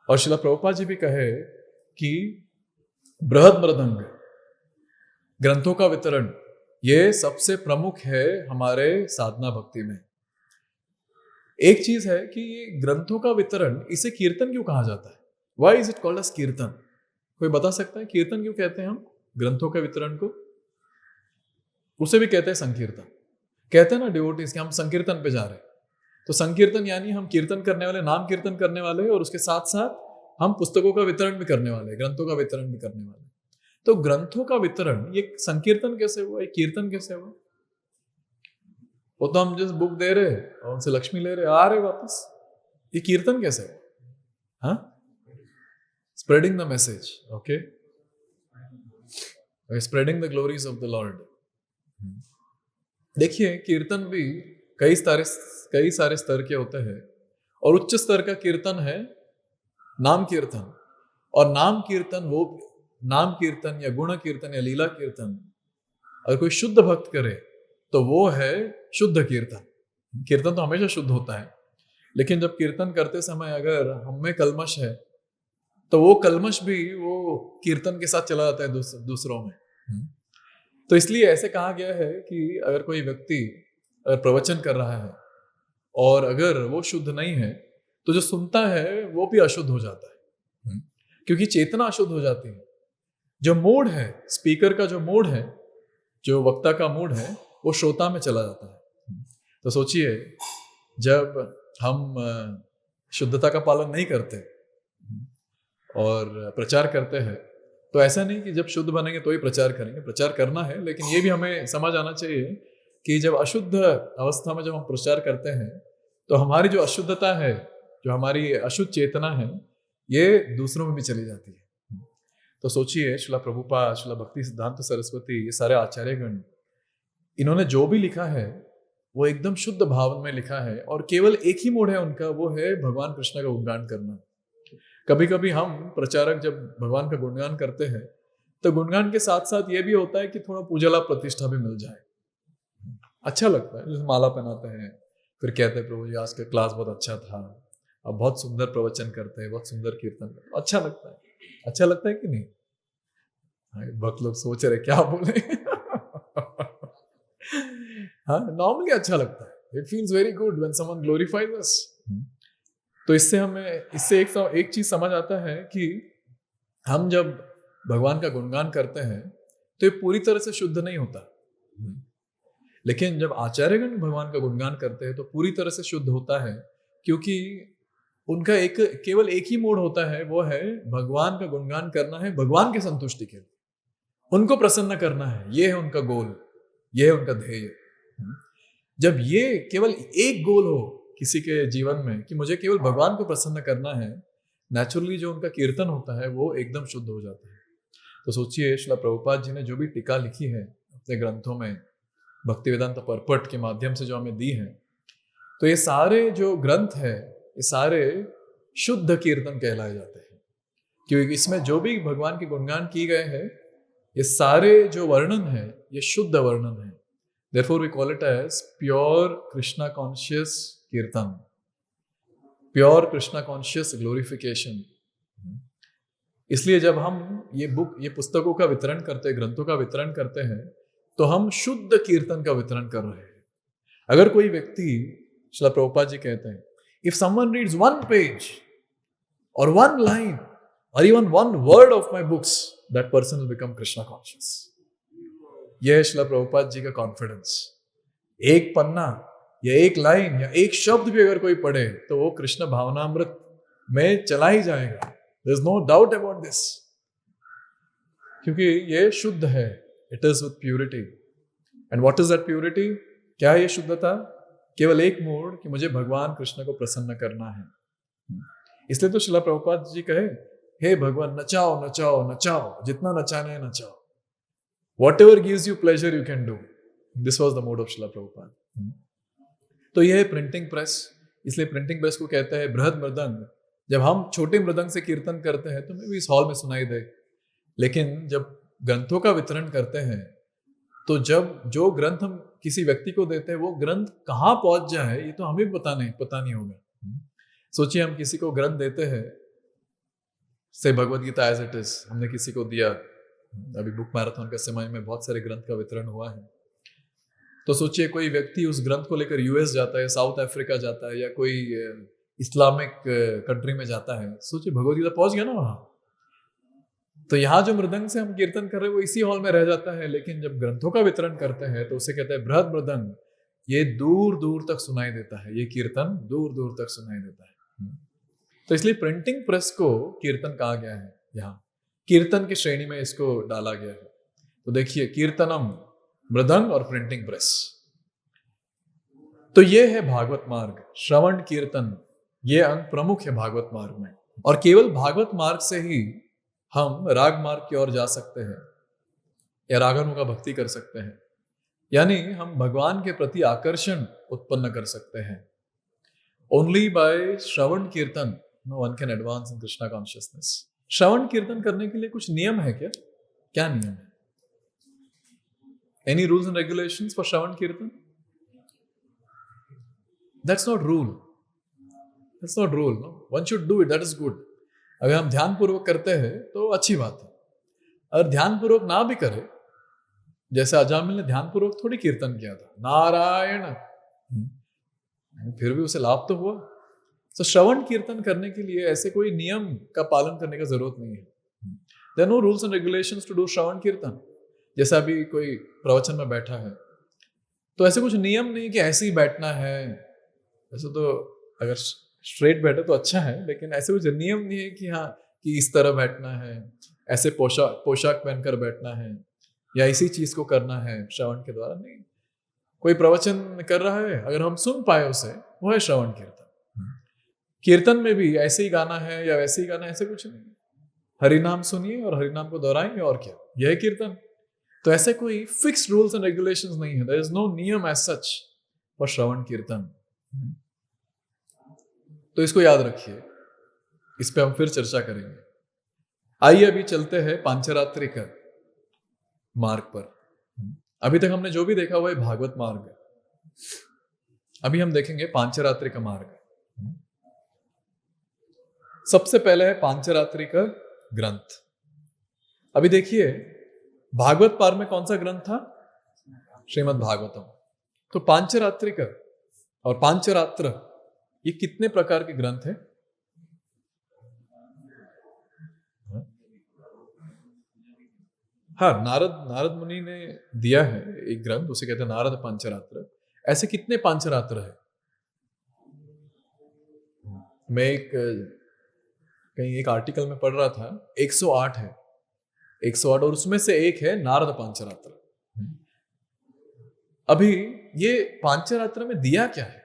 और शिला प्रभुपाद जी भी कहे कि बृहद मृदंग ग्रंथों का वितरण ये सबसे प्रमुख है हमारे साधना भक्ति में। एक चीज है कि ये ग्रंथों का वितरण, इसे कीर्तन क्यों कहा जाता है? Why is it called as कीर्तन? कोई बता सकता है कीर्तन क्यों कहते हैं हम ग्रंथों के वितरण को? उसे भी कहते हैं संकीर्तन। कहते हैं ना डिवोटीज कि हम संकीर्तन पे जा रहे हैं, तो संकीर्तन यानी हम कीर्तन करने वाले, नाम कीर्तन करने वाले हैं, और उसके साथ साथ हम पुस्तकों का वितरण भी करने वाले हैं, ग्रंथों का वितरण भी करने वाले हैं। तो ग्रंथों का वितरण ये संकीर्तन कैसे हुआ, ये कीर्तन कैसे हुआ? वो तो हम जिस बुक दे रहे और उनसे लक्ष्मी ले रहे, आ रहे वापस, ये कीर्तन कैसे हुआ? हाँ, spreading the message, okay, spreading the glories of the lord. देखिए, कीर्तन भी कई सारे स्तर के होते हैं, और उच्च स्तर का कीर्तन है नाम कीर्तन। और नाम कीर्तन, वो नाम कीर्तन या गुण कीर्तन या लीला कीर्तन अगर कोई शुद्ध भक्त करे तो वो है शुद्ध कीर्तन। कीर्तन तो हमेशा शुद्ध होता है, लेकिन जब कीर्तन करते समय अगर हम में कलमश है तो वो कलमश भी वो कीर्तन के साथ चला जाता है दूसरों में। तो इसलिए ऐसे कहा गया है कि अगर कोई व्यक्ति अगर प्रवचन कर रहा है और अगर वो शुद्ध नहीं है तो जो सुनता है वो भी अशुद्ध हो जाता है, क्योंकि चेतना अशुद्ध हो जाती है। जो मूड है स्पीकर का, जो मूड है, जो वक्ता का मूड है, वो श्रोता में चला जाता है। तो सोचिए, जब हम शुद्धता का पालन नहीं करते और प्रचार करते हैं, तो ऐसा नहीं कि जब शुद्ध बनेंगे तो ही प्रचार करेंगे, प्रचार करना है, लेकिन ये भी हमें समझ आना चाहिए कि जब अशुद्ध अवस्था में जब हम प्रचार करते हैं तो हमारी जो अशुद्धता है, जो हमारी अशुद्ध चेतना है, ये दूसरों में भी चली जाती है। तो सोचिए, शिला प्रभुपाद, शिला भक्ति सिद्धांत सरस्वती, ये सारे आचार्यगण, इन्होंने जो भी लिखा है वो एकदम शुद्ध भाव में लिखा है, और केवल एक ही मोड है उनका, वो है भगवान कृष्ण का गुणगान करना। कभी कभी हम प्रचारक जब भगवान का गुणगान करते हैं तो गुणगान के साथ साथ ये भी होता है कि थोड़ा पूजा लाभ प्रतिष्ठा भी मिल जाए, अच्छा लगता है। जैसे माला पहनाते हैं, फिर कहते हैं प्रभु जी आज का क्लास बहुत अच्छा था, अब बहुत सुंदर प्रवचन करते हैं, बहुत सुंदर कीर्तन करते हैं, अच्छा लगता है। अच्छा लगता है कि नहीं? भक्त लोग सोच रहे क्या बोले। हाँ, नॉर्मली अच्छा लगता है। It feels very good when someone glorifies us. तो इससे एक चीज समझ आता है कि हम जब भगवान का गुणगान करते हैं तो ये पूरी तरह से शुद्ध नहीं होता, लेकिन जब आचार्यगण भगवान का गुणगान करते हैं तो पूरी तरह से शुद्ध होता है, क्योंकि उनका केवल एक ही मोड होता है, वो है भगवान का गुणगान करना है भगवान की संतुष्टि के लिए, उनको प्रसन्न करना है, ये है उनका गोल, ये है उनका ध्येय। जब ये केवल एक गोल हो किसी के जीवन में कि मुझे केवल भगवान को प्रसन्न करना है, नेचुरली जो उनका कीर्तन होता है वो एकदम शुद्ध हो जाता है। तो सोचिए, शिला प्रभुपाद जी ने जो भी टीका लिखी है अपने ग्रंथों में, भक्ति वेदांत परपट के माध्यम से जो हमें दी है, तो ये सारे जो ग्रंथ है ये सारे शुद्ध कीर्तन कहलाए जाते हैं, क्योंकि इसमें जो भी भगवान के गुणगान किए गए हैं, ये सारे जो वर्णन है ये शुद्ध वर्णन है। Therefore we call it as pure Krishna conscious कीर्तन। Pure Krishna conscious glorification. इसलिए जब हम ये पुस्तकों का वितरण करते हैं, ग्रंथों का वितरण करते हैं, तो हम शुद्ध कीर्तन का वितरण कर रहे हैं। अगर कोई व्यक्ति, श्रील प्रभुपाद जी कहते हैं, if someone reads one page और वन लाइन और even one word of my books, that person will become Krishna conscious. यह है श्रील प्रभुपाद जी का कॉन्फिडेंस। एक पन्ना या एक लाइन या एक शब्द भी अगर कोई पढ़े तो वो कृष्ण भावनामृत में चला ही जाएगा। There's no doubt about this, क्योंकि ये शुद्ध है। It is with purity. And what is that purity? क्या है ये शुद्धता? केवल एक मूड कि मुझे भगवान कृष्ण को प्रसन्न करना है। इसलिए तो श्रील प्रभुपाद जी कहे, हे भगवान नचाओ नचाओ नचाओ, जितना नचाना है नचाओ, whatever gives you pleasure you can do. This was the mode of Srila Prabhupada. तो यह है प्रिंटिंग प्रेस। इसलिए प्रिंटिंग प्रेस को कहते हैं बृहद मृदंग। जब हम छोटे मृदंग से कीर्तन करते हैं तो हमें भी इस हॉल में सुनाई दे, लेकिन जब ग्रंथों का वितरण करते हैं तो जब जो ग्रंथ हम किसी व्यक्ति को देते हैं वो ग्रंथ कहाँ पहुंच जाए ये तो हमें भी पता नहीं होगा। सोचिए हम किसी को ग्रंथ देते हैं, से Bhagavad Gita as it is हमने किसी को दिया। अभी बुक मैराथन के समय में बहुत सारे ग्रंथ का वितरण हुआ है। तो सोचिए कोई व्यक्ति उस ग्रंथ को लेकर यूएस जाता है, साउथ अफ्रीका जाता है, या कोई इस्लामिक कंट्री में जाता है। सोचिए भगवद गीता पहुंच गया ना वहां। तो यहाँ जो मृदंग से हम कीर्तन कर रहे हैं वो इसी हॉल में रह जाता है, लेकिन जब ग्रंथों का वितरण करते हैं तो उसे कहते हैं बृहद मृदंग। ये दूर दूर तक सुनाई देता है, ये कीर्तन दूर दूर तक सुनाई देता है। तो इसलिए प्रिंटिंग प्रेस को कीर्तन कहा गया है, यहाँ कीर्तन की श्रेणी में इसको डाला गया है। तो देखिए कीर्तनम, मृदंग और प्रिंटिंग प्रेस। तो ये है भागवत मार्ग, श्रवण कीर्तन, ये अंग प्रमुख है भागवत मार्ग में। और केवल भागवत मार्ग से ही हम राग मार्ग की ओर जा सकते हैं या रागानु का भक्ति कर सकते हैं, यानी हम भगवान के प्रति आकर्षण उत्पन्न कर सकते हैं। Only by shravan kirtan no one can advance in Krishna consciousness. श्रवण कीर्तन करने के लिए कुछ नियम है क्या? क्या नियम है? Any rules and regulations for shravan kirtan? That's not rule, that's not rule. No, one should do it, that is good. अगर हम ध्यान पूर्वक करते हैं तो अच्छी बात है। अगर ध्यान पूर्वक ना भी करें, जैसे अजामिल ने ध्यान पूर्वक थोड़ी कीर्तन किया था, नारायण, फिर भी उसे लाभ तो हुआ। तो श्रवण कीर्तन करने के लिए ऐसे कोई नियम का पालन करने का जरूरत नहीं है। There are no rules and regulations to do shravan kirtan. जैसा अभी कोई प्रवचन में बैठा है तो ऐसे कुछ नियम नहीं कि ऐसे ही बैठना है। वैसे तो अगर स्ट्रेट बैठे तो अच्छा है, लेकिन ऐसे कुछ नियम नहीं है कि हाँ कि इस तरह बैठना है, ऐसे पोशाक पहनकर बैठना है, या इसी चीज को करना है श्रवण के द्वारा। नहीं, कोई प्रवचन कर रहा है, अगर हम सुन पाए उसे, वो है श्रवण कीर्तन। कीर्तन में भी ऐसे ही गाना है या वैसे ही गाना है, ऐसे कुछ नहीं। हरिनाम सुनिए और हरिनाम को दोहराएंगे, और क्या, यह है कीर्तन। तो ऐसे कोई फिक्स्ड रूल्स एंड रेगुलेशंस नहीं है। देयर इज नो नियम एज सच फॉर श्रवण कीर्तन। तो इसको याद रखिए, इस पे हम फिर चर्चा करेंगे। आइए अभी चलते हैं पांचरात्रि का मार्ग पर। अभी तक हमने जो भी देखा हुआ है भागवत मार्ग है, अभी हम देखेंगे पांचरात्रि का मार्ग। सबसे पहले है पांचरात्रि का ग्रंथ। अभी देखिए भागवत पार में कौन सा ग्रंथ था? श्रीमद् भागवतम। तो पांचरात्रि का और पांचरात्र, ये कितने प्रकार के ग्रंथ हैं? हाँ, नारद मुनि ने दिया है एक ग्रंथ, उसे कहते हैं नारद पांचरात्र। ऐसे कितने पांचरात्र है? मैं कहीं एक आर्टिकल में पढ़ रहा था, 108 है, 108, और उसमें से एक है नारद पांचरात्र। अभी ये पांचरात्र में दिया क्या है?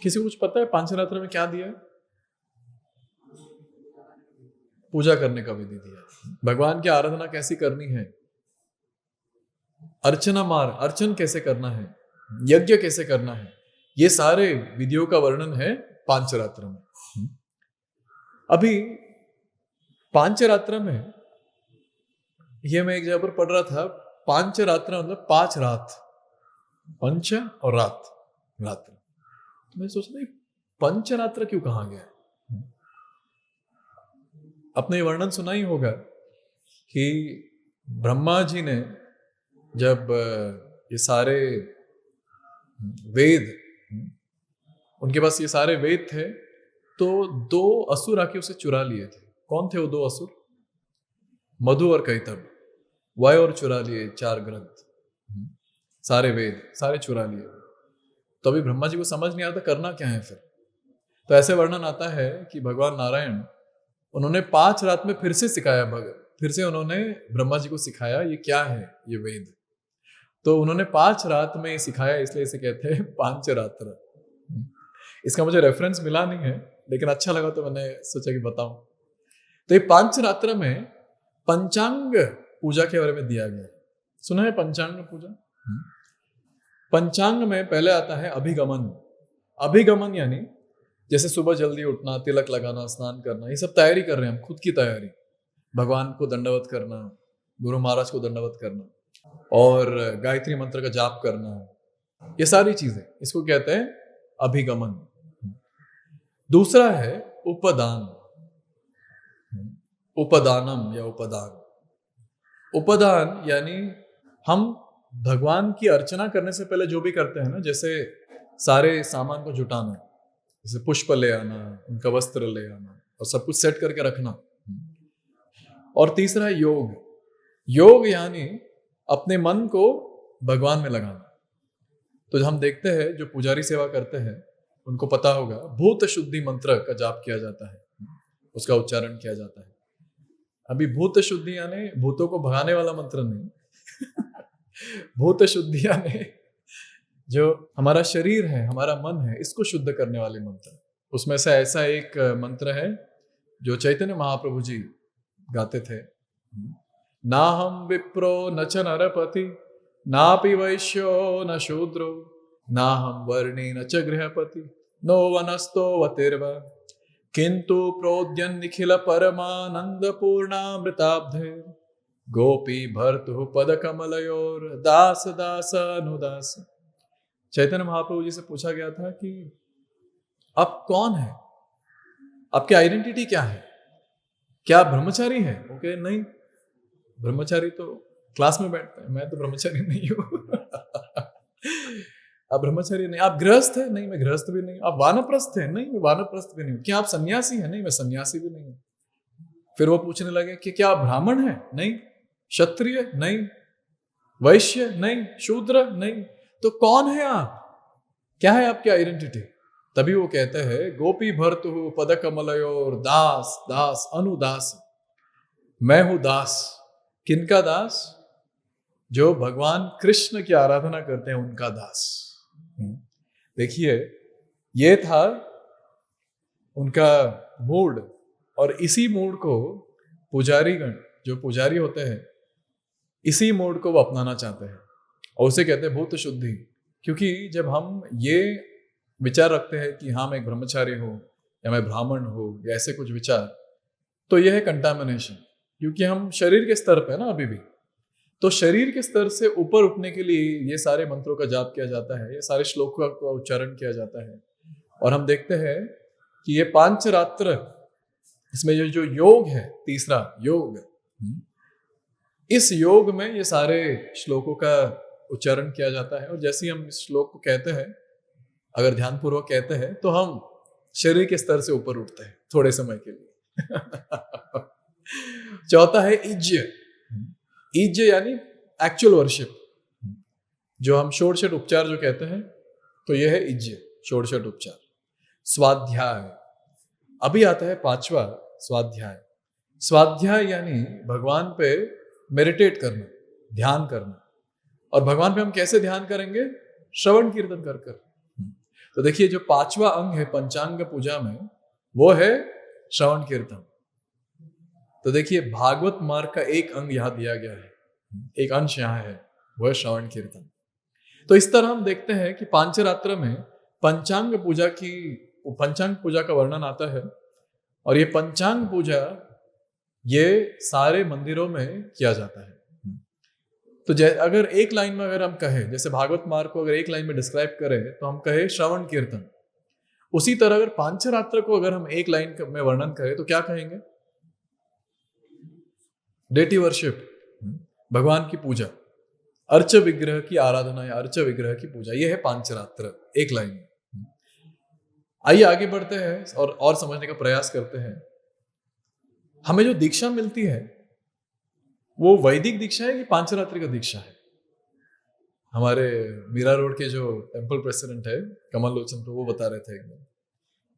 किसी को कुछ पता है पांचरात्र में क्या दिया है? पूजा करने का विधि दिया है, भगवान की आराधना कैसी करनी है, अर्चन कैसे करना है, यज्ञ कैसे करना है, ये सारे विधियों का वर्णन है पांचरात्र में। अभी पांचरात्र में, ये मैं एक जगह पर पढ़ रहा था, पांचरात्र मतलब 5 रात, पंच और रात, रात्र। तो मैं सोच रहा पंचरात्र क्यों कहा गया है? आपने वर्णन सुना ही होगा कि ब्रह्मा जी ने जब ये सारे वेद, उनके पास ये सारे वेद थे, तो 2 असुर आके उसे चुरा लिए थे। कौन थे वो 2 असुर? मधु और कैटभ। वायु और चुरा लिए 4 ग्रंथ, सारे वेद सारे चुरा लिए। तो अभी ब्रह्मा जी को समझ नहीं आता करना क्या है फिर। तो ऐसे वर्णन आता है कि भगवान नारायण, उन्होंने 5 रात में फिर से सिखाया, फिर से उन्होंने ब्रह्मा जी को सिखाया ये क्या है ये वेद। तो उन्होंने 5 रात में ये सिखाया, इसलिए इसे कहते हैं पांचरात्र। इसका मुझे रेफरेंस मिला नहीं है, लेकिन अच्छा लगा तो मैंने सोचा कि बताऊं। तो ये पांचरात्र में पंचांग पूजा के बारे में दिया गया। सुना है पंचांग पूजा? पंचांग में पहले आता है अभिगमन। अभिगमन यानी जैसे सुबह जल्दी उठना, तिलक लगाना, स्नान करना, ये सब तैयारी कर रहे हैं हम, खुद की तैयारी। भगवान को दंडवत करना, गुरु महाराज को दंडवत करना, और गायत्री मंत्र का जाप करना, ये सारी चीजें, इसको कहते हैं अभिगमन। दूसरा है उपदान, उपदानम या उपदान। उपदान यानी हम भगवान की अर्चना करने से पहले जो भी करते हैं ना, जैसे सारे सामान को जुटाना, जैसे पुष्प ले आना, उनका वस्त्र ले आना और सब कुछ सेट करके रखना। और तीसरा है योग। योग यानी अपने मन को भगवान में लगाना। तो हम देखते हैं जो पुजारी सेवा करते हैं उनको पता होगा, भूत शुद्धि मंत्र का जाप किया जाता है, उसका उच्चारण किया जाता है। अभी भूत शुद्धि यानी भूतों को भगाने वाला मंत्र नहीं भूत शुद्धि यानी जो हमारा शरीर है, हमारा मन है, इसको शुद्ध करने वाले मंत्र। उसमें से ऐसा एक मंत्र है जो चैतन्य महाप्रभु जी गाते थे, ना हम विप्रो न च नरपति, नापि वैश्यो न शूद्रो, ना हम वर्णी न च गृहपति, नो वनस्तो वतिर्वा, किंतु प्रोद्यन निखिल परमानंद पूर्णामृताब्धे, गोपी भर्तु पद कमलयोर दास दास अनुदास। चैतन्य महाप्रभु जी से पूछा गया था कि आप कौन है, आपकी आइडेंटिटी क्या है, क्या आप ब्रह्मचारी हैं? वो कहे नहीं, ब्रह्मचारी तो क्लास में बैठते हैं, मैं तो ब्रह्मचारी नहीं हूं आप ब्रह्मचारी नहीं। आप गृहस्थ है? नहीं, मैं गृहस्थ भी नहीं। आप वानप्रस्थ है? नहीं, मैं वानप्रस्थ भी नहीं। क्या आप सन्यासी है? नहीं, मैं सन्यासी भी नहीं। फिर वो पूछने लगे कि क्या आप ब्राह्मण है? नहीं। क्षत्रिय? नहीं। वैश्य? नहीं। शूद्र? नहीं। तो कौन है आप, क्या है आपकी आइडेंटिटी? तभी वो कहते हैं, गोपी भर्तु पद कमलयोर दास दास अनुदास। मैं हूं दास। किनका दास? जो भगवान कृष्ण की आराधना करते हैं उनका दास। देखिए, ये था उनका मूड, और इसी मूड को पुजारीगण, जो पुजारी होते हैं, इसी मूड को वो अपनाना चाहते हैं, और उसे कहते हैं भूत शुद्धि। क्योंकि जब हम ये विचार रखते हैं कि हाँ मैं एक ब्रह्मचारी हूं या मैं ब्राह्मण हूं या ऐसे कुछ विचार, तो यह है कंटामिनेशन। क्योंकि हम शरीर के स्तर पे ना अभी भी, तो शरीर के स्तर से ऊपर उठने के लिए ये सारे मंत्रों का जाप किया जाता है, ये सारे श्लोकों का उच्चारण किया जाता है। और हम देखते हैं कि ये पांचरात्र, इसमें ये जो योग है, तीसरा योग, इस योग में ये सारे श्लोकों का उच्चारण किया जाता है। और जैसे ही हम इस श्लोक को कहते हैं, अगर ध्यानपूर्वक कहते हैं, तो हम शरीर के स्तर से ऊपर उठते हैं थोड़े समय के लिए चौथा है इज्य। इज्य यानी एक्चुअल वर्शिप, जो हम षोडशठ उपचार जो कहते हैं, तो यह है इज्य, षोडशठ उपचार। स्वाध्याय, अभी आता है 5वां स्वाध्याय। स्वाध्याय यानी भगवान पे मेडिटेट करना, ध्यान करना। और भगवान पे हम कैसे ध्यान करेंगे? श्रवण कीर्तन कर कर। तो देखिए, जो 5वां अंग है पंचांग पूजा में, वो है श्रवण कीर्तन। तो देखिए, भागवत मार्ग का एक अंग यहां दिया गया है, एक अंश यहां है, वो है श्रवण कीर्तन। तो इस तरह हम देखते हैं कि पांचरात्र में पंचांग पूजा का वर्णन आता है। और ये पंचांग पूजा ये सारे मंदिरों में किया जाता है। तो अगर एक लाइन में अगर हम कहें, जैसे भागवत मार्ग को अगर एक लाइन में डिस्क्राइब करें, तो हम कहें श्रवण कीर्तन। उसी तरह अगर पांचरात्र को अगर हम एक लाइन में वर्णन करें तो क्या कहेंगे? डेटी वर्शिप, भगवान की पूजा, अर्च विग्रह की आराधना या अर्च विग्रह की पूजा, यह है पांचरात्र एक लाइन में। आइए आगे बढ़ते हैं और समझने का प्रयास करते हैं। हमें जो दीक्षा मिलती है वो वैदिक दीक्षा है कि पांचरात्रि का दीक्षा है? हमारे मीरा रोड के जो टेम्पल प्रेसिडेंट है कमल लोचन को, वो बता रहे थे एक दिन,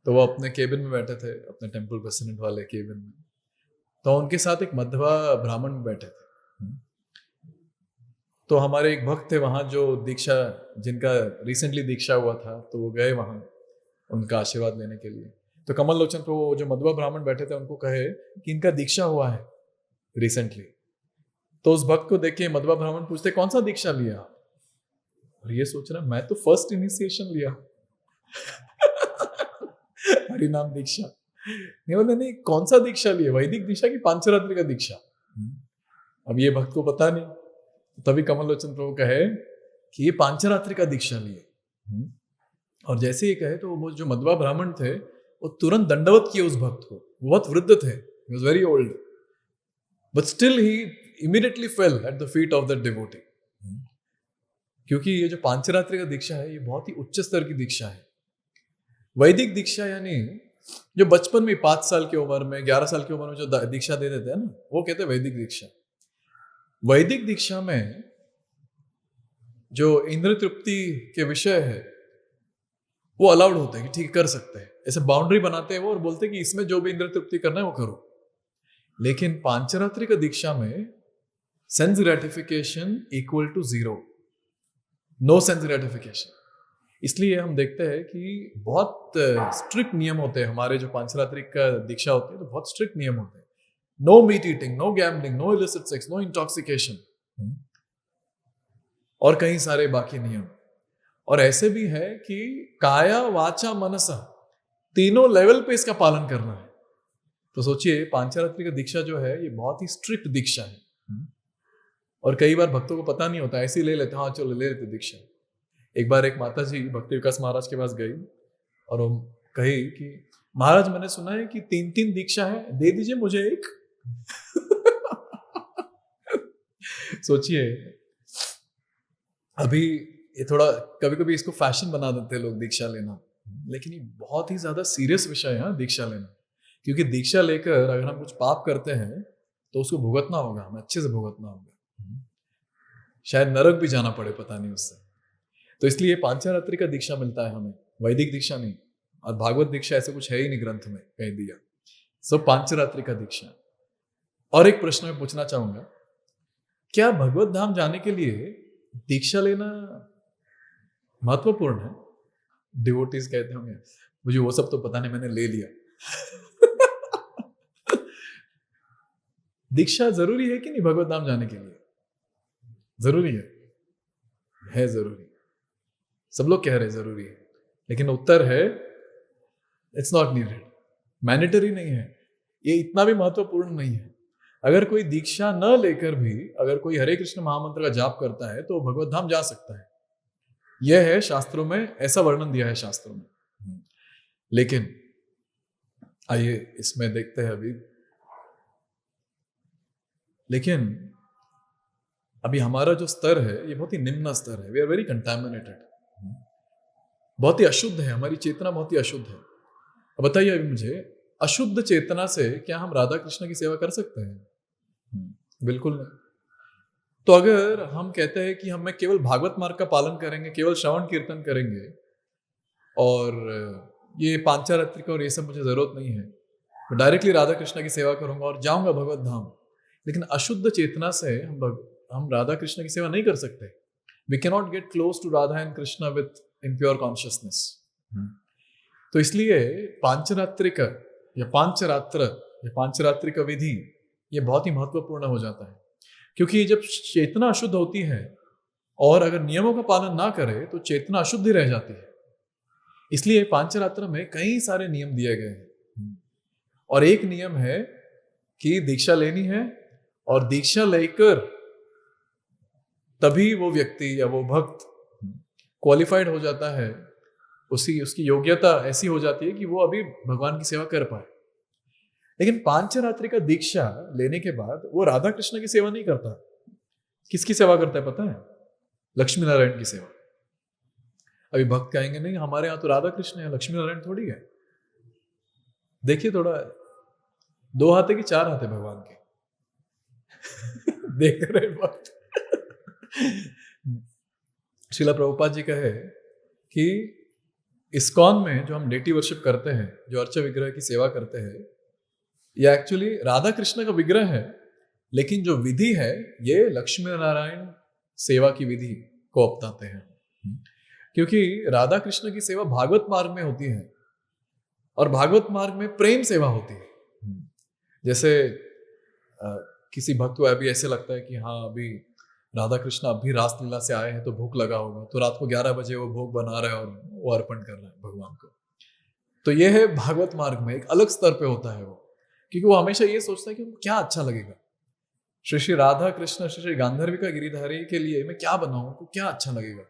तो वो अपने केबिन में बैठे थे, अपने टेम्पल प्रेसिडेंट वाले केबिन में, तो उनके साथ एक मध्वा ब्राह्मण बैठे थे। तो हमारे एक भक्त थे वहाँ जो दीक्षा, जिनका रिसेंटली दीक्षा हुआ था, तो वो गए वहाँ उनका आशीर्वाद लेने के लिए। तो कमल लोचन को जो मध्वा ब्राह्मण बैठे थे उनको कहे कि इनका दीक्षा हुआ है रिसेंटली। तो उस भक्त को देख के मध्वा ब्राह्मण पूछते कौन सा दीक्षा लिया आप? और ये सोच रहा मैं तो फर्स्ट इनिशिएशन लिया हरिनाम दीक्षा। नहीं बोले नहीं, कौन सा दीक्षा लिया, वैदिक दीक्षा की पांचरात्रि का दीक्षा? अब ये भक्त को पता नहीं, तभी कमल लोचन प्रभु कहे कि ये पांचरात्रि का दीक्षा लिए। और जैसे ही कहे तो वो जो मध्वा ब्राह्मण थे वो तुरंत दंडवत किए उस भक्त को। वो बहुत वृद्ध थे, he was very old, but still he immediately fell at the feet of that devotee। क्योंकि ये जो पांचरात्रि का दीक्षा है ये बहुत ही उच्च स्तर की दीक्षा है। वैदिक दीक्षा यानी जो बचपन में 5 साल की उम्र में 11 साल की उम्र में जो दीक्षा दे देते हैं ना, वो कहते हैं वैदिक दीक्षा। वैदिक दीक्षा में जो इंद्र तृप्ति के विषय है वो अलाउड होते हैं कि ठीक कर सकते हैं, ऐसे बाउंड्री बनाते हैं वो और बोलते हैं कि इसमें जो भी इंद्र तृप्ति करना है वो करो। लेकिन पांचरात्रि का दीक्षा में sense gratification equal to 0, no sense gratification. इसलिए हम देखते हैं कि बहुत स्ट्रिक्ट नियम होते हैं हमारे जो पांचरात्रि का दीक्षा होती है, तो बहुत स्ट्रिक्ट नियम होते हैं। No meat eating, no gambling, no illicit sex, no intoxication और कई सारे बाकी नियम। और ऐसे भी है कि काया वाचा मनसा तीनों लेवल पे इसका पालन करना है। तो सोचिए पांचरात्रि का दीक्षा जो है ये बहुत ही स्ट्रिक्ट दीक्षा है और कई बार भक्तों को पता नहीं होता, ऐसे ही ले लेते, हाँ चलो ले लेते दीक्षा। एक बार एक माता जी भक्ति विकास महाराज के पास गई और वो कही कि महाराज मैंने सुना है कि 3 दीक्षा है, दे दीजिए मुझे एक। सोचिए अभी ये थोड़ा कभी कभी इसको फैशन बना देते हैं लोग दीक्षा लेना, लेकिन ये बहुत ही ज्यादा सीरियस विषय है दीक्षा लेना। क्योंकि दीक्षा लेकर अगर हम कुछ पाप करते हैं तो उसको भुगतना होगा, हमें अच्छे से भुगतना होगा, शायद नरक भी जाना पड़े पता नहीं उससे। तो इसलिए पांचरात्रि का दीक्षा मिलता है हमें, वैदिक दीक्षा नहीं। और भागवत दीक्षा ऐसे कुछ है ही नहीं ग्रंथ में कहीं दिया, सब पांचरात्रि का दीक्षा। और एक प्रश्न मैं पूछना चाहूंगा, क्या भगवत धाम जाने के लिए दीक्षा लेना महत्वपूर्ण है? डिवोटीज कहते होंगे मुझे वो सब तो पता नहीं, मैंने ले लिया। दीक्षा जरूरी है कि नहीं भगवत धाम जाने के लिए? जरूरी है जरूरी। सब लोग कह रहे जरूरी है, लेकिन उत्तर है इट्स नॉट नीडेड, मैंडेटरी नहीं है। ये इतना भी महत्वपूर्ण नहीं है। अगर कोई दीक्षा न लेकर भी अगर कोई हरे कृष्ण महामंत्र का जाप करता है तो भगवत धाम जा सकता है। यह है शास्त्रों में, ऐसा वर्णन दिया है शास्त्रों में। लेकिन आइए इसमें देखते हैं अभी। लेकिन अभी हमारा जो स्तर है ये बहुत ही निम्न स्तर है। वी आर वेरी कंटामिनेटेड, बहुत ही अशुद्ध है, हमारी चेतना बहुत ही अशुद्ध है। अब बताइए अभी मुझे, अशुद्ध चेतना से क्या हम राधा कृष्ण की सेवा कर सकते हैं? बिल्कुल नहीं। तो अगर हम कहते हैं कि हम केवल भागवत मार्ग का पालन करेंगे, केवल श्रवण कीर्तन करेंगे और ये पांचरात्रि का और ये सब मुझे जरूरत नहीं है, मैं डायरेक्टली राधा कृष्ण की सेवा करूंगा और जाऊंगा भगवत धाम, लेकिन अशुद्ध चेतना से हम राधा कृष्ण की सेवा नहीं कर सकते। We can not get close to Radha and Krishna with impure consciousness. तो इसलिए पांचरात्रि का या पांचरात्रि का विधि ये बहुत ही महत्वपूर्ण हो जाता है। क्योंकि जब चेतना अशुद्ध होती है और अगर नियमों का पालन ना करे तो चेतना अशुद्ध ही रह जाती है। इसलिए पांचरात्र में कई सारे नियम दिए गए हैं और एक नियम है कि दीक्षा लेनी है और दीक्षा लेकर तभी वो व्यक्ति या वो भक्त क्वालिफाइड हो जाता है उसकी योग्यता ऐसी हो जाती है कि वो अभी भगवान की सेवा कर पाए। लेकिन पांचरात्रि का दीक्षा लेने के बाद वो राधा कृष्ण की सेवा नहीं करता। किसकी सेवा करता है पता है? लक्ष्मी नारायण की सेवा। अभी भक्त कहेंगे नहीं हमारे यहाँ तो राधा कृष्ण है, लक्ष्मी नारायण थोड़ी है। देखिए थोड़ा, 2 हाथ है कि 4 हाथ है भगवान के? देख रहे बात। श्रीला प्रभुपाद जी कहे कि इस्कॉन में जो हम डेटी वर्शिप करते हैं, जो अर्च विग्रह की सेवा करते हैं, ये एक्चुअली राधा कृष्ण का विग्रह है, लेकिन जो विधि है ये लक्ष्मी नारायण सेवा की विधि को अपनाते हैं। क्योंकि राधा कृष्ण की सेवा भागवत मार्ग में होती है और भागवत मार्ग में प्रेम सेवा होती है। जैसे किसी भक्त को अभी ऐसे लगता है कि हाँ अभी राधा कृष्ण अभी रास लीला से आए हैं तो भूख लगा होगा, तो रात को 11 बजे वो भोग बना रहे हैं और वो अर्पण कर रहे हैं भगवान को। तो ये है भागवत मार्ग में एक अलग स्तर पे होता है वो, क्योंकि वो हमेशा ये सोचता है कि क्या अच्छा लगेगा। श्री श्री राधा कृष्ण श्री श्री गांधर्विका गिरिधारी के लिए मैं क्या बनाऊं, उनको क्या अच्छा लगेगा।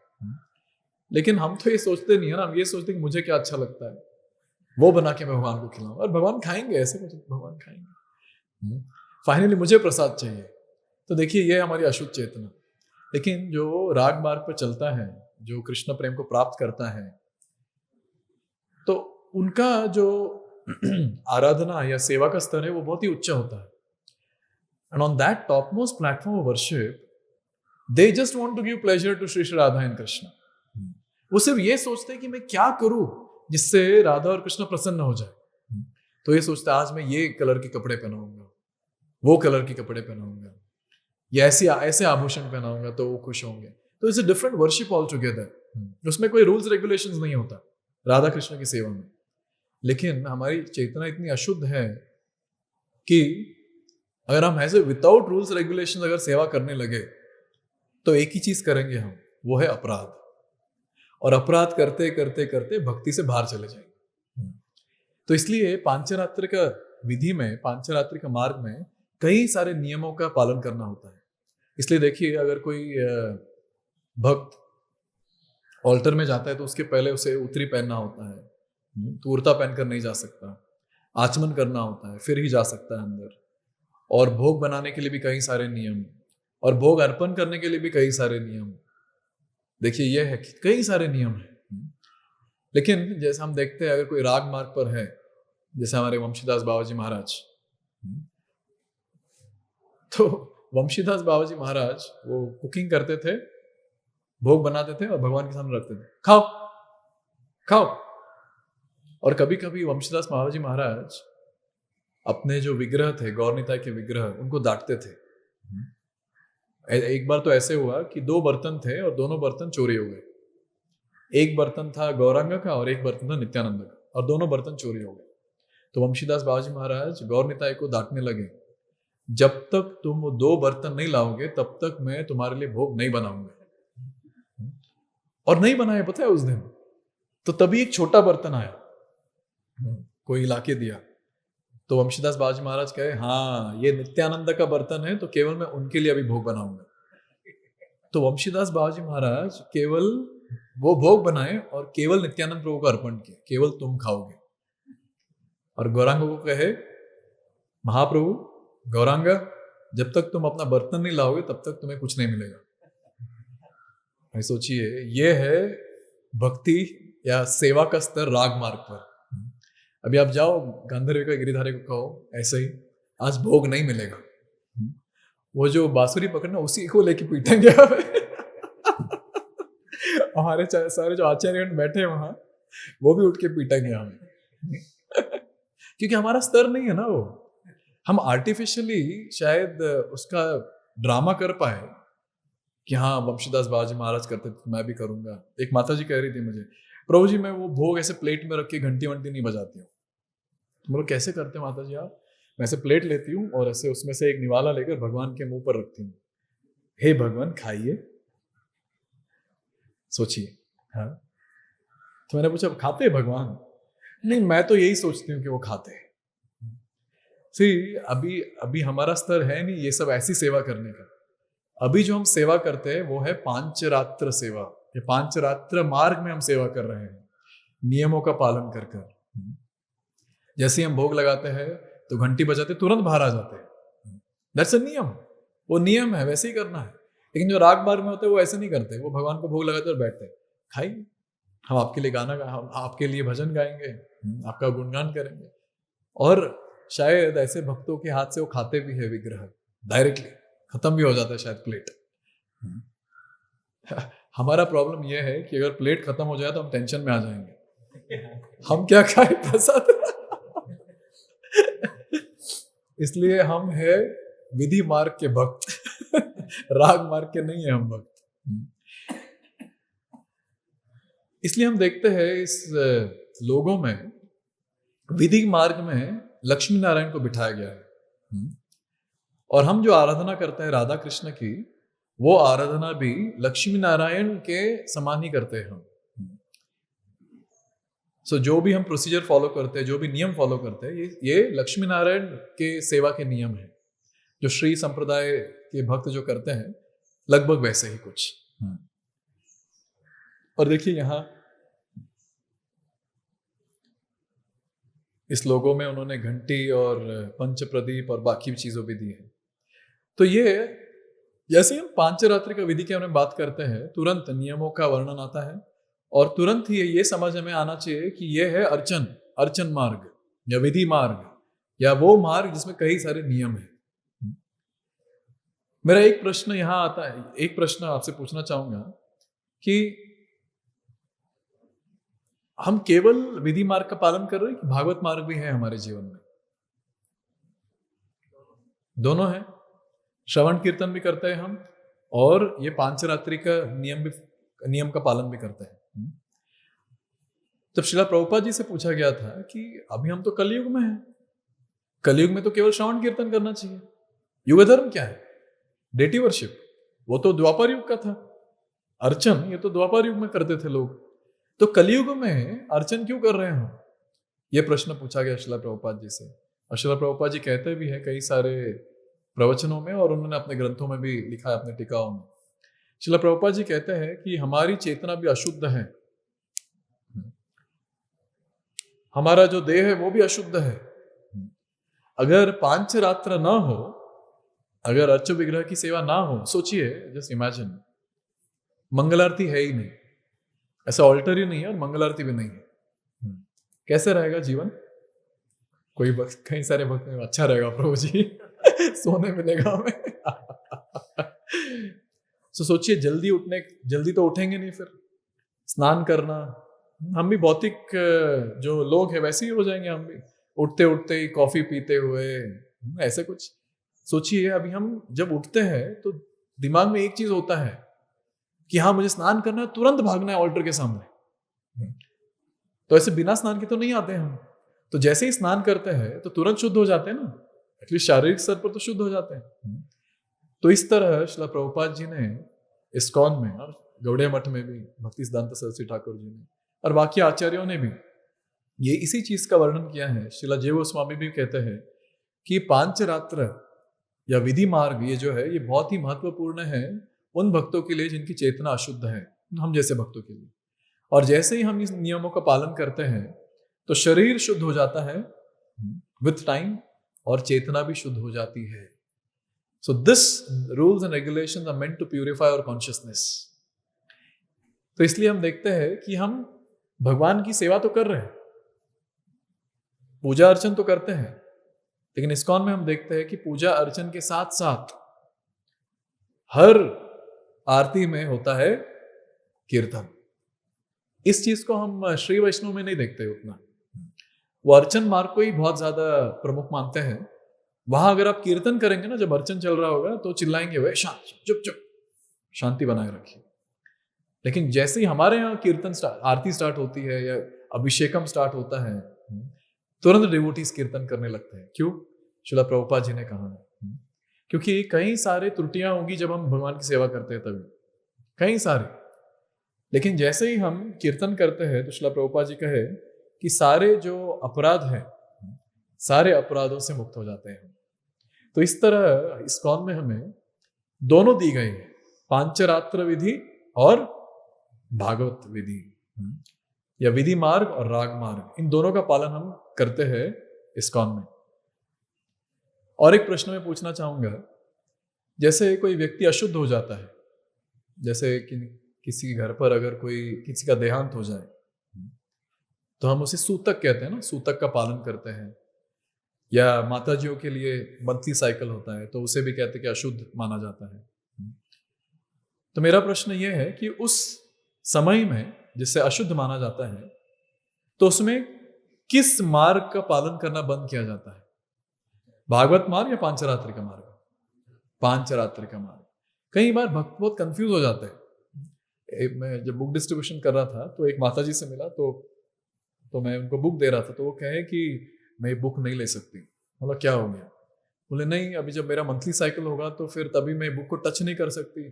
लेकिन हम तो ये सोचते नहीं है ना, हम ये सोचते कि मुझे क्या अच्छा लगता है वो बना के मैं भगवान को खिलाऊं, और भगवान खाएंगे, ऐसे कुछ भगवान खाएंगे। फाइनली मुझे प्रसाद चाहिए। तो देखिए ये हमारी अशुद्ध चेतना। लेकिन जो राग मार्ग पर चलता है, जो कृष्ण प्रेम को प्राप्त करता है, तो उनका जो आराधना या सेवा का स्तर है वो बहुत ही उच्च होता है। And on that topmost platform of worship they just want to give pleasure to Shri Shri Radha and Krishna. वो सिर्फ ये सोचते हैं कि मैं क्या करूं जिससे राधा और कृष्ण प्रसन्न हो जाए। तो ये सोचते आज मैं ये कलर के कपड़े पहनाऊंगा, वो कलर के कपड़े पहनाऊंगा, या ऐसे आभूषण पहनाऊंगा तो वो खुश होंगे। तो it's a different worship all together. उसमें कोई रूल्स रेगुलेशंस नहीं होता राधा कृष्ण की सेवा में। लेकिन हमारी चेतना इतनी अशुद्ध है कि अगर हम ऐसे विदाउट रूल्स रेगुलेशंस अगर सेवा करने लगे तो एक ही चीज करेंगे हम, वो है अपराध। और अपराध करते करते करते भक्ति से बाहर चले जाएंगे। तो इसलिए पांचरात्र का विधि में, पांचरात्र का मार्ग में कई सारे नियमों का पालन करना होता है। इसलिए देखिए अगर कोई भक्त ऑल्टर में जाता है तो उसके पहले उसे उत्तरी पहनना होता है, तो कुर्ता पहनकर नहीं जा सकता, आचमन करना होता है फिर ही जा सकता है अंदर। और भोग बनाने के लिए भी कई सारे नियम, और भोग अर्पण करने के लिए भी कई सारे नियम। देखिए यह है कि कई सारे नियम हैं। लेकिन जैसे हम देखते हैं अगर कोई राग मार्ग पर है, जैसे हमारे वंशीदास बाबा जी महाराज, तो वंशीदास बाबा जी महाराज वो कुकिंग करते थे, भोग बनाते थे और भगवान के सामने रखते थे, खाओ खाओ। और कभी कभी वंशीदास बाबा जी महाराज अपने जो विग्रह थे, गौर निताई के विग्रह, उनको डांटते थे। एक बार तो ऐसे हुआ कि 2 बर्तन थे और दोनों बर्तन चोरी हो गए। एक बर्तन था गौरांग का और एक बर्तन था नित्यानंद का, और दोनों बर्तन चोरी हो गए। तो वंशीदास बाबा जी महाराज गौर निताई को डांटने लगे, जब तक तुम वो 2 बर्तन नहीं लाओगे तब तक मैं तुम्हारे लिए भोग नहीं बनाऊंगा। और नहीं बनाया पता है उस दिन। तो तभी एक छोटा बर्तन आया, कोई लाके दिया। तो वंशीदास बाबा जी महाराज कहे हाँ ये नित्यानंद का बर्तन है, तो केवल मैं उनके लिए अभी भोग बनाऊंगा। तो वंशीदास बाबा जी महाराज केवल वो भोग बनाए और केवल नित्यानंद प्रभु को अर्पण किए, केवल तुम खाओगे। और गौरांग को कहे महाप्रभु गौरांगा, जब तक तुम अपना बर्तन नहीं लाओगे तब तक तुम्हें कुछ नहीं मिलेगा। सोचिए ये है भक्ति या सेवा का स्तर राग मार्ग पर। अभी आप जाओ गांधर्विका गिरिधारी को कहो ऐसे ही आज भोग नहीं मिलेगा, वो जो बांसुरी पकड़ना उसी को लेके पीटेंगे। हमारे सारे जो आचार्य बैठे हैं वहां, वो भी उठ के पीटेंगे हमें। क्योंकि हमारा स्तर नहीं है ना वो। हम आर्टिफिशियली शायद उसका ड्रामा कर पाए कि हाँ वंशीदास बाबा जी महाराज करते थे मैं भी करूंगा। एक माता जी कह रही थी मुझे, प्रभु जी मैं वो भोग ऐसे प्लेट में रख के घंटी वंटी नहीं बजाती हूँ। मतलब कैसे करते माता जी आप? मैं ऐसे प्लेट लेती हूँ और ऐसे उसमें से एक निवाला लेकर भगवान के मुंह पर रखती हूँ, हे भगवान खाइए। सोचिए। हाँ तो मैंने पूछा खाते हैं भगवान? नहीं मैं तो यही सोचती हूँ कि वो खाते हैं। अभी हमारा स्तर है नहीं ये सब ऐसी सेवा करने का। अभी जो हम सेवा करते हैं वो है पांचरात्र सेवा, ये पांचरात्र मार्ग में हम सेवा कर रहे हैं। नियमों का पालन कर कर। जैसे हम भोग लगाते हैं तो घंटी बजाते तुरंत बाहर आ जाते हैं, दैट्स अ नियम, वो नियम है, वैसे ही करना है। लेकिन जो राग बार में होते हैं वो ऐसे नहीं करते, वो भगवान को भोग लगाते और बैठते हैं, खाइए, हम आपके लिए गाना हम आपके लिए भजन गाएंगे, आपका गुणगान करेंगे। और शायद ऐसे भक्तों के हाथ से वो खाते भी है विग्रह डायरेक्टली, खत्म भी हो जाता है शायद प्लेट। हमारा प्रॉब्लम यह है कि अगर प्लेट खत्म हो जाए तो हम टेंशन में आ जाएंगे, हम क्या खाए प्रसाद। इसलिए हम है विधि मार्ग के भक्त, राग मार्ग के नहीं है हम भक्त। इसलिए हम देखते हैं इस लोगों में विधि मार्ग में लक्ष्मी नारायण को बिठाया गया है, और हम जो आराधना करते हैं राधा कृष्ण की, वो आराधना भी लक्ष्मी नारायण के समान ही करते हैं हम। सो जो भी हम प्रोसीजर फॉलो करते हैं, जो भी नियम फॉलो करते हैं, ये लक्ष्मी नारायण के सेवा के नियम है, जो श्री संप्रदाय के भक्त जो करते हैं लगभग वैसे ही कुछ। और देखिए यहां इस लोगों में उन्होंने घंटी और पंच प्रदीप और बाकी चीजों भी दी है। तो ये जैसे हम पांचरात्रि का विधि के बारे में बात करते हैं, तुरंत नियमों का वर्णन आता है और तुरंत ही ये समझ में आना चाहिए कि ये है अर्चन मार्ग या विधि मार्ग, या वो मार्ग जिसमें कई सारे नियम है। मेरा एक प्रश्न यहां आता है, एक प्रश्न आपसे पूछना चाहूंगा कि हम केवल विधि मार्ग का पालन कर रहे हैं कि भागवत मार्ग भी है हमारे जीवन में? दोनों है, श्रवण कीर्तन भी करते हैं हम, और ये पांचरात्रि का नियम का पालन भी करते हैं। जब श्रीला प्रभुपाद जी से पूछा गया था कि अभी हम तो कलयुग में हैं, कलयुग में तो केवल श्रवण कीर्तन करना चाहिए, युग धर्म क्या है? डेटी वर्शिप, वो तो द्वापर युग का था। अर्चन ये तो द्वापर युग में करते थे लोग, तो कलयुग में अर्चन क्यों कर रहे हैं हम? ये प्रश्न पूछा गया श्रीला प्रभुपाद जी से। और श्रीला प्रभुपाद जी कहते भी हैं कई सारे प्रवचनों में, और उन्होंने अपने ग्रंथों में भी लिखा है, अपने टीकाओं में। श्रीला प्रभुपाद जी कहते हैं कि हमारी चेतना भी अशुद्ध है, हमारा जो देह है वो भी अशुद्ध है। अगर पांचरात्र ना हो, अगर अर्च विग्रह की सेवा ना हो, सोचिए, जस्ट इमेजिन, मंगल आरती है ही नहीं, ऐसा ऑल्टर ही नहीं है और मंगल आरती भी नहीं है, कैसे रहेगा जीवन? कोई कई सारे भक्त में अच्छा रहेगा प्रभु जी, सोने मिलेगा हमें। तो सोचिए, जल्दी तो उठेंगे नहीं, फिर स्नान करना, हम भी भौतिक जो लोग हैं वैसे ही हो जाएंगे, हम भी उठते उठते ही कॉफी पीते हुए, ऐसे कुछ। सोचिए, अभी हम जब उठते हैं तो दिमाग में एक चीज होता है कि हाँ मुझे स्नान करना है, तुरंत भागना है ऑल्टर के सामने। तो ऐसे बिना स्नान के तो नहीं आते हम, तो जैसे ही स्नान करते हैं तो तुरंत शुद्ध हो जाते हैं ना, एटलीस्ट शारीरिक स्तर पर तो शुद्ध हो जाते हैं। तो इस तरह श्रीला प्रभुपाद जी ने इस्कॉन में और गौड़िया मठ में भी, भक्ति सिद्धांत सरस्वती ठाकुर जी ने और बाकी आचार्यों ने भी ये इसी चीज का वर्णन किया है। श्रीला जय गोस्वामी भी कहते हैं कि पांचरात्र या विधि मार्ग ये जो है, ये बहुत ही महत्वपूर्ण है उन भक्तों के लिए जिनकी चेतना अशुद्ध है, हम जैसे भक्तों के लिए। और जैसे ही हम इस नियमों का पालन करते हैं तो शरीर शुद्ध हो जाता है विथ टाइम, और चेतना भी शुद्ध हो जाती है। So this rules and regulations are meant to purify our consciousness. तो इसलिए हम देखते हैं कि हम भगवान की सेवा तो कर रहे हैं, पूजा अर्चन तो करते हैं, लेकिन इस्कॉन में हम देखते हैं कि पूजा अर्चन के साथ साथ हर आरती में होता है कीर्तन। इस चीज को हम श्री वैष्णव में नहीं देखते उतना, वो अर्चन मार्ग को ही बहुत ज्यादा प्रमुख मानते हैं। वहां अगर आप कीर्तन करेंगे ना, जब अर्चन चल रहा होगा तो चिल्लाएंगे वे शांत, चुप चुप, शांति बनाए रखिए। लेकिन जैसे ही हमारे यहाँ कीर्तन आरती स्टार्ट होती है या अभिषेकम स्टार्ट होता है, तुरंत डिवोटीज कीर्तन करने लगते हैं। क्यों? श्रीला प्रभुपाद जी ने कहा है, क्योंकि कई सारे त्रुटियां होंगी जब हम भगवान की सेवा करते हैं, तभी कई सारे। लेकिन जैसे ही हम कीर्तन करते हैं तो श्रीला प्रभुपाद जी कहे कि सारे जो अपराध हैं, सारे अपराधों से मुक्त हो जाते हैं। तो इस तरह इस्कॉन में हमें दोनों दी गई है, पांचरात्र विधि और भागवत विधि। या विधि मार्ग और राग मार्ग, इन दोनों का पालन हम करते हैं इस्कॉन में। और एक प्रश्न मैं पूछना चाहूंगा, जैसे कोई व्यक्ति अशुद्ध हो जाता है, जैसे कि किसी के घर पर अगर कोई किसी का देहांत हो जाए तो हम उसे सूतक कहते हैं ना, सूतक का पालन करते हैं। या माताजियों के लिए मंथली साइकिल होता है तो उसे भी कहते हैं कि अशुद्ध माना जाता है। तो मेरा प्रश्न यह है कि उस समय में जिसे अशुद्ध माना जाता है तो उसमें किस मार्ग का पालन करना बंद किया जाता है, भागवत मार्ग या पांचरात्रि का मार्ग? पांचरात्रि का मार्ग। कई बार भक्त बहुत कंफ्यूज हो जाते हैं। मैं जब बुक डिस्ट्रीब्यूशन कर रहा था तो एक माताजी से मिला, तो मैं उनको बुक दे रहा था, तो वो कहे कि मैं बुक नहीं ले सकती। बोला क्या हो गया? बोले नहीं, अभी जब मेरा मंथली साइकिल होगा तो फिर तभी मैं बुक को टच नहीं कर सकती।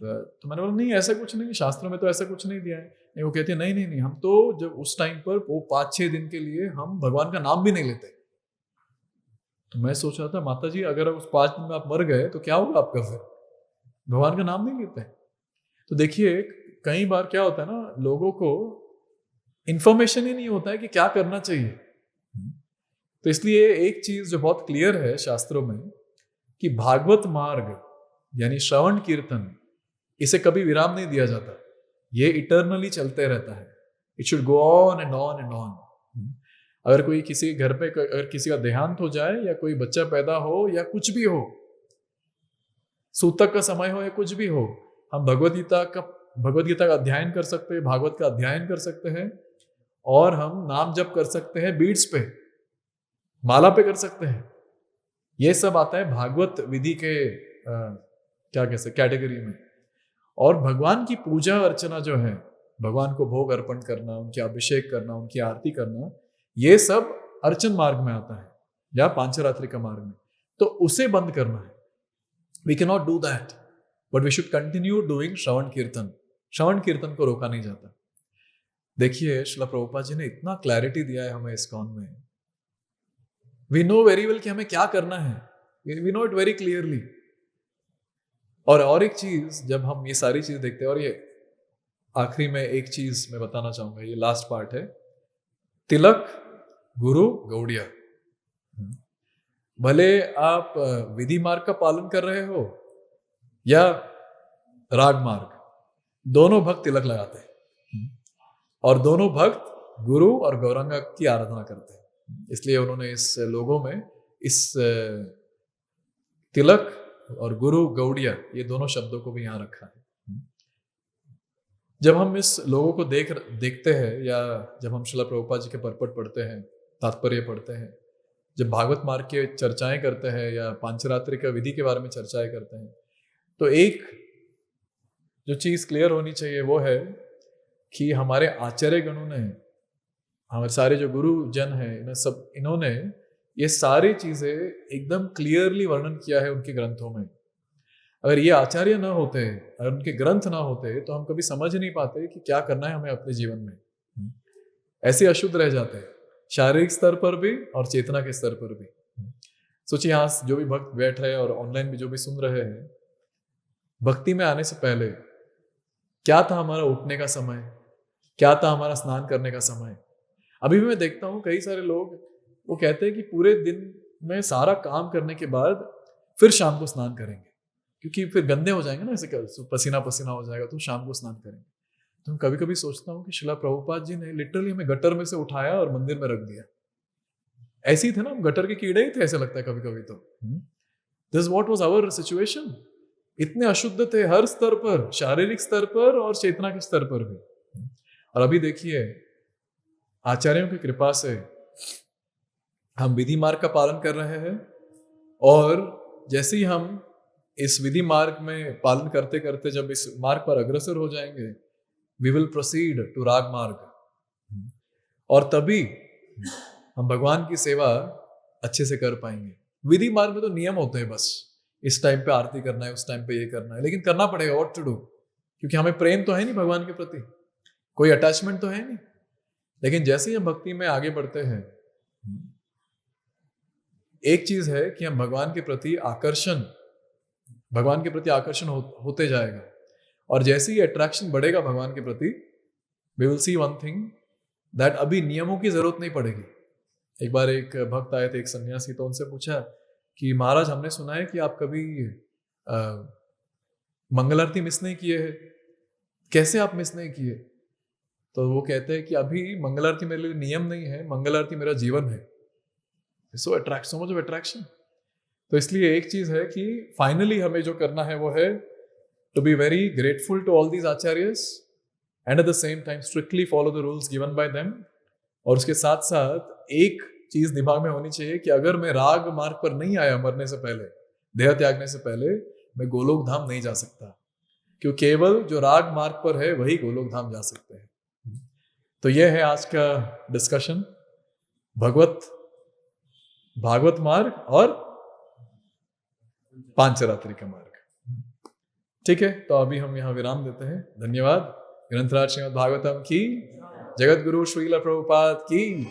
तो मैंने बोला नहीं, ऐसा कुछ नहीं, शास्त्रों में तो ऐसा कुछ नहीं दिया है। नहीं, वो कहती है नहीं नहीं नहीं, हम तो जब उस टाइम पर वो 5-6 दिन के लिए हम भगवान का नाम भी नहीं लेते। तो मैं सोच रहा था माता जी अगर उस 5 दिन में आप मर गए तो क्या होगा आपका? फिर भगवान का नाम नहीं लेते। तो देखिए कई बार क्या होता है ना, लोगों को इंफॉर्मेशन ही नहीं होता है कि क्या करना चाहिए। तो इसलिए एक चीज जो बहुत क्लियर है शास्त्रों में कि भागवत मार्ग यानी श्रवण कीर्तन, इसे कभी विराम नहीं दिया जाता, ये इटर्नली चलते रहता है। It should go on and on and on. अगर कोई किसी घर पे अगर किसी का देहांत हो जाए या कोई बच्चा पैदा हो या कुछ भी हो, सूतक का समय हो या कुछ भी हो, हम भगवत गीता का अध्ययन कर सकते हैं, भागवत का अध्ययन कर सकते हैं, और हम नाम जप कर सकते हैं, बीड्स पे, माला पे कर सकते हैं। ये सब आता है भागवत विधि के क्या कह सकते कैटेगरी में। और भगवान की पूजा अर्चना जो है, भगवान को भोग अर्पण करना, उनके अभिषेक करना, उनकी आरती करना, ये सब अर्चन मार्ग में आता है या पांचरात्रि का मार्ग में। तो उसे बंद करना है। We can not do that, but we should continue doing shravan kirtan. श्रवण कीर्तन को रोका नहीं जाता। देखिए श्रील प्रभुपाद जी ने इतना क्लैरिटी दिया है हमें इस्कॉन में। वी नो वेरी वेल कि हमें क्या करना है, we know it very clearly. और एक चीज, जब हम ये सारी चीज देखते हैं, और ये आखिरी में एक चीज मैं बताना चाहूंगा, ये लास्ट पार्ट है, तिलक गुरु गौड़िया। भले आप विधि मार्ग का पालन कर रहे हो या राग मार्ग, दोनों भक्त तिलक लगाते हैं और दोनों भक्त गुरु और गौरांगा की आराधना करते हैं। इसलिए उन्होंने इस लोगों में इस तिलक और गुरु गौड़िया ये दोनों शब्दों को भी यहाँ रखा है। जब हम इस लोगों को देखते हैं या जब हम श्रील प्रभुपाद जी के परपट पढ़ते हैं, तात्पर्य पढ़ते हैं, जब भागवत मार्ग के चर्चाएं करते हैं या पांचरात्रि का विधि के बारे में चर्चाएं करते हैं, तो एक जो चीज क्लियर होनी चाहिए वो है कि हमारे आचार्य गणों ने, हमारे सारे जो गुरु जन हैं, इन्होंने ये सारी चीजें एकदम क्लियरली वर्णन किया है उनके ग्रंथों में। अगर ये आचार्य ना होते, अगर उनके ग्रंथ ना होते, तो हम कभी समझ नहीं पाते कि क्या करना है हमें अपने जीवन में। ऐसे अशुद्ध रह जाते हैं, शारीरिक स्तर पर भी और चेतना के स्तर पर भी। सोचिए यहाँ जो भी भक्त बैठ रहे हैं और ऑनलाइन भी जो भी सुन रहे हैं, भक्ति में आने से पहले क्या था हमारा उठने का समय, क्या था हमारा स्नान करने का समय। अभी भी मैं देखता हूँ कई सारे लोग वो कहते हैं कि पूरे दिन में सारा काम करने के बाद फिर शाम को स्नान करेंगे, क्योंकि फिर गंदे हो जाएंगे ना, ऐसे पसीना पसीना हो जाएगा, तो शाम को स्नान करेंगे। तो कभी कभी सोचता हूँ कि श्रील प्रभुपाद जी ने लिटरली हमें गटर में से उठाया और मंदिर में रख दिया। ऐसे ही थे ना, हम गटर के कीड़े ही थे, ऐसे लगता है कभी कभी। तो this what was our situation. इतने अशुद्ध थे हर स्तर पर, शारीरिक स्तर पर और चेतना के स्तर पर भी। और अभी देखिए आचार्यों की कृपा से हम विधि मार्ग का पालन कर रहे हैं, और जैसे ही हम इस विधि मार्ग में पालन करते करते जब इस मार्ग पर अग्रसर हो जाएंगे, वी विल प्रोसीड टू राग मार्ग, और तभी हम भगवान की सेवा अच्छे से कर पाएंगे। विधि मार्ग में तो नियम होते हैं, बस इस टाइम पे आरती करना है, उस टाइम पे ये करना है, लेकिन करना पड़ेगा, व्हाट टू डू, क्योंकि हमें प्रेम तो है नहीं भगवान के प्रति, कोई अटैचमेंट तो है नहीं। लेकिन जैसे ही हम भक्ति में आगे बढ़ते हैं, एक चीज है कि हम भगवान के प्रति आकर्षण होते जाएगा, और जैसे ही अट्रैक्शन बढ़ेगा भगवान के प्रति, we will see one thing that अभी नियमों की जरूरत नहीं पड़ेगी। एक बार एक भक्त आए थे, एक सन्यासी, तो उनसे पूछा कि महाराज हमने सुना है कि आप कभी मंगल आरती मिस नहीं किए है, कैसे आप मिस नहीं किए? तो वो कहते हैं कि अभी मंगल आरती मेरे लिए नियम नहीं है, मंगल आरती मेरा जीवन है। So much of attraction. तो इसलिए एक चीज है कि फाइनली हमें जो करना है वो है to be very grateful to all these acharyas and at the same time strictly follow the rules given by them. और उसके साथ साथ एक चीज दिमाग में होनी चाहिए कि अगर मैं राग मार्ग पर नहीं आया मरने से पहले, देह त्यागने से पहले, मैं गोलोक धाम नहीं जा सकता, क्योंकि केवल जो राग मार्ग पर है वही गोलोक धाम जा सकते हैं। तो यह है आज का डिस्कशन, भागवत मार्ग और पांचरात्रि का मार्ग। ठीक है, तो अभी हम यहाँ विराम देते हैं। धन्यवाद। ग्रंथराज श्रीमद् भागवतम की, जगत गुरु श्रील प्रभुपाद की।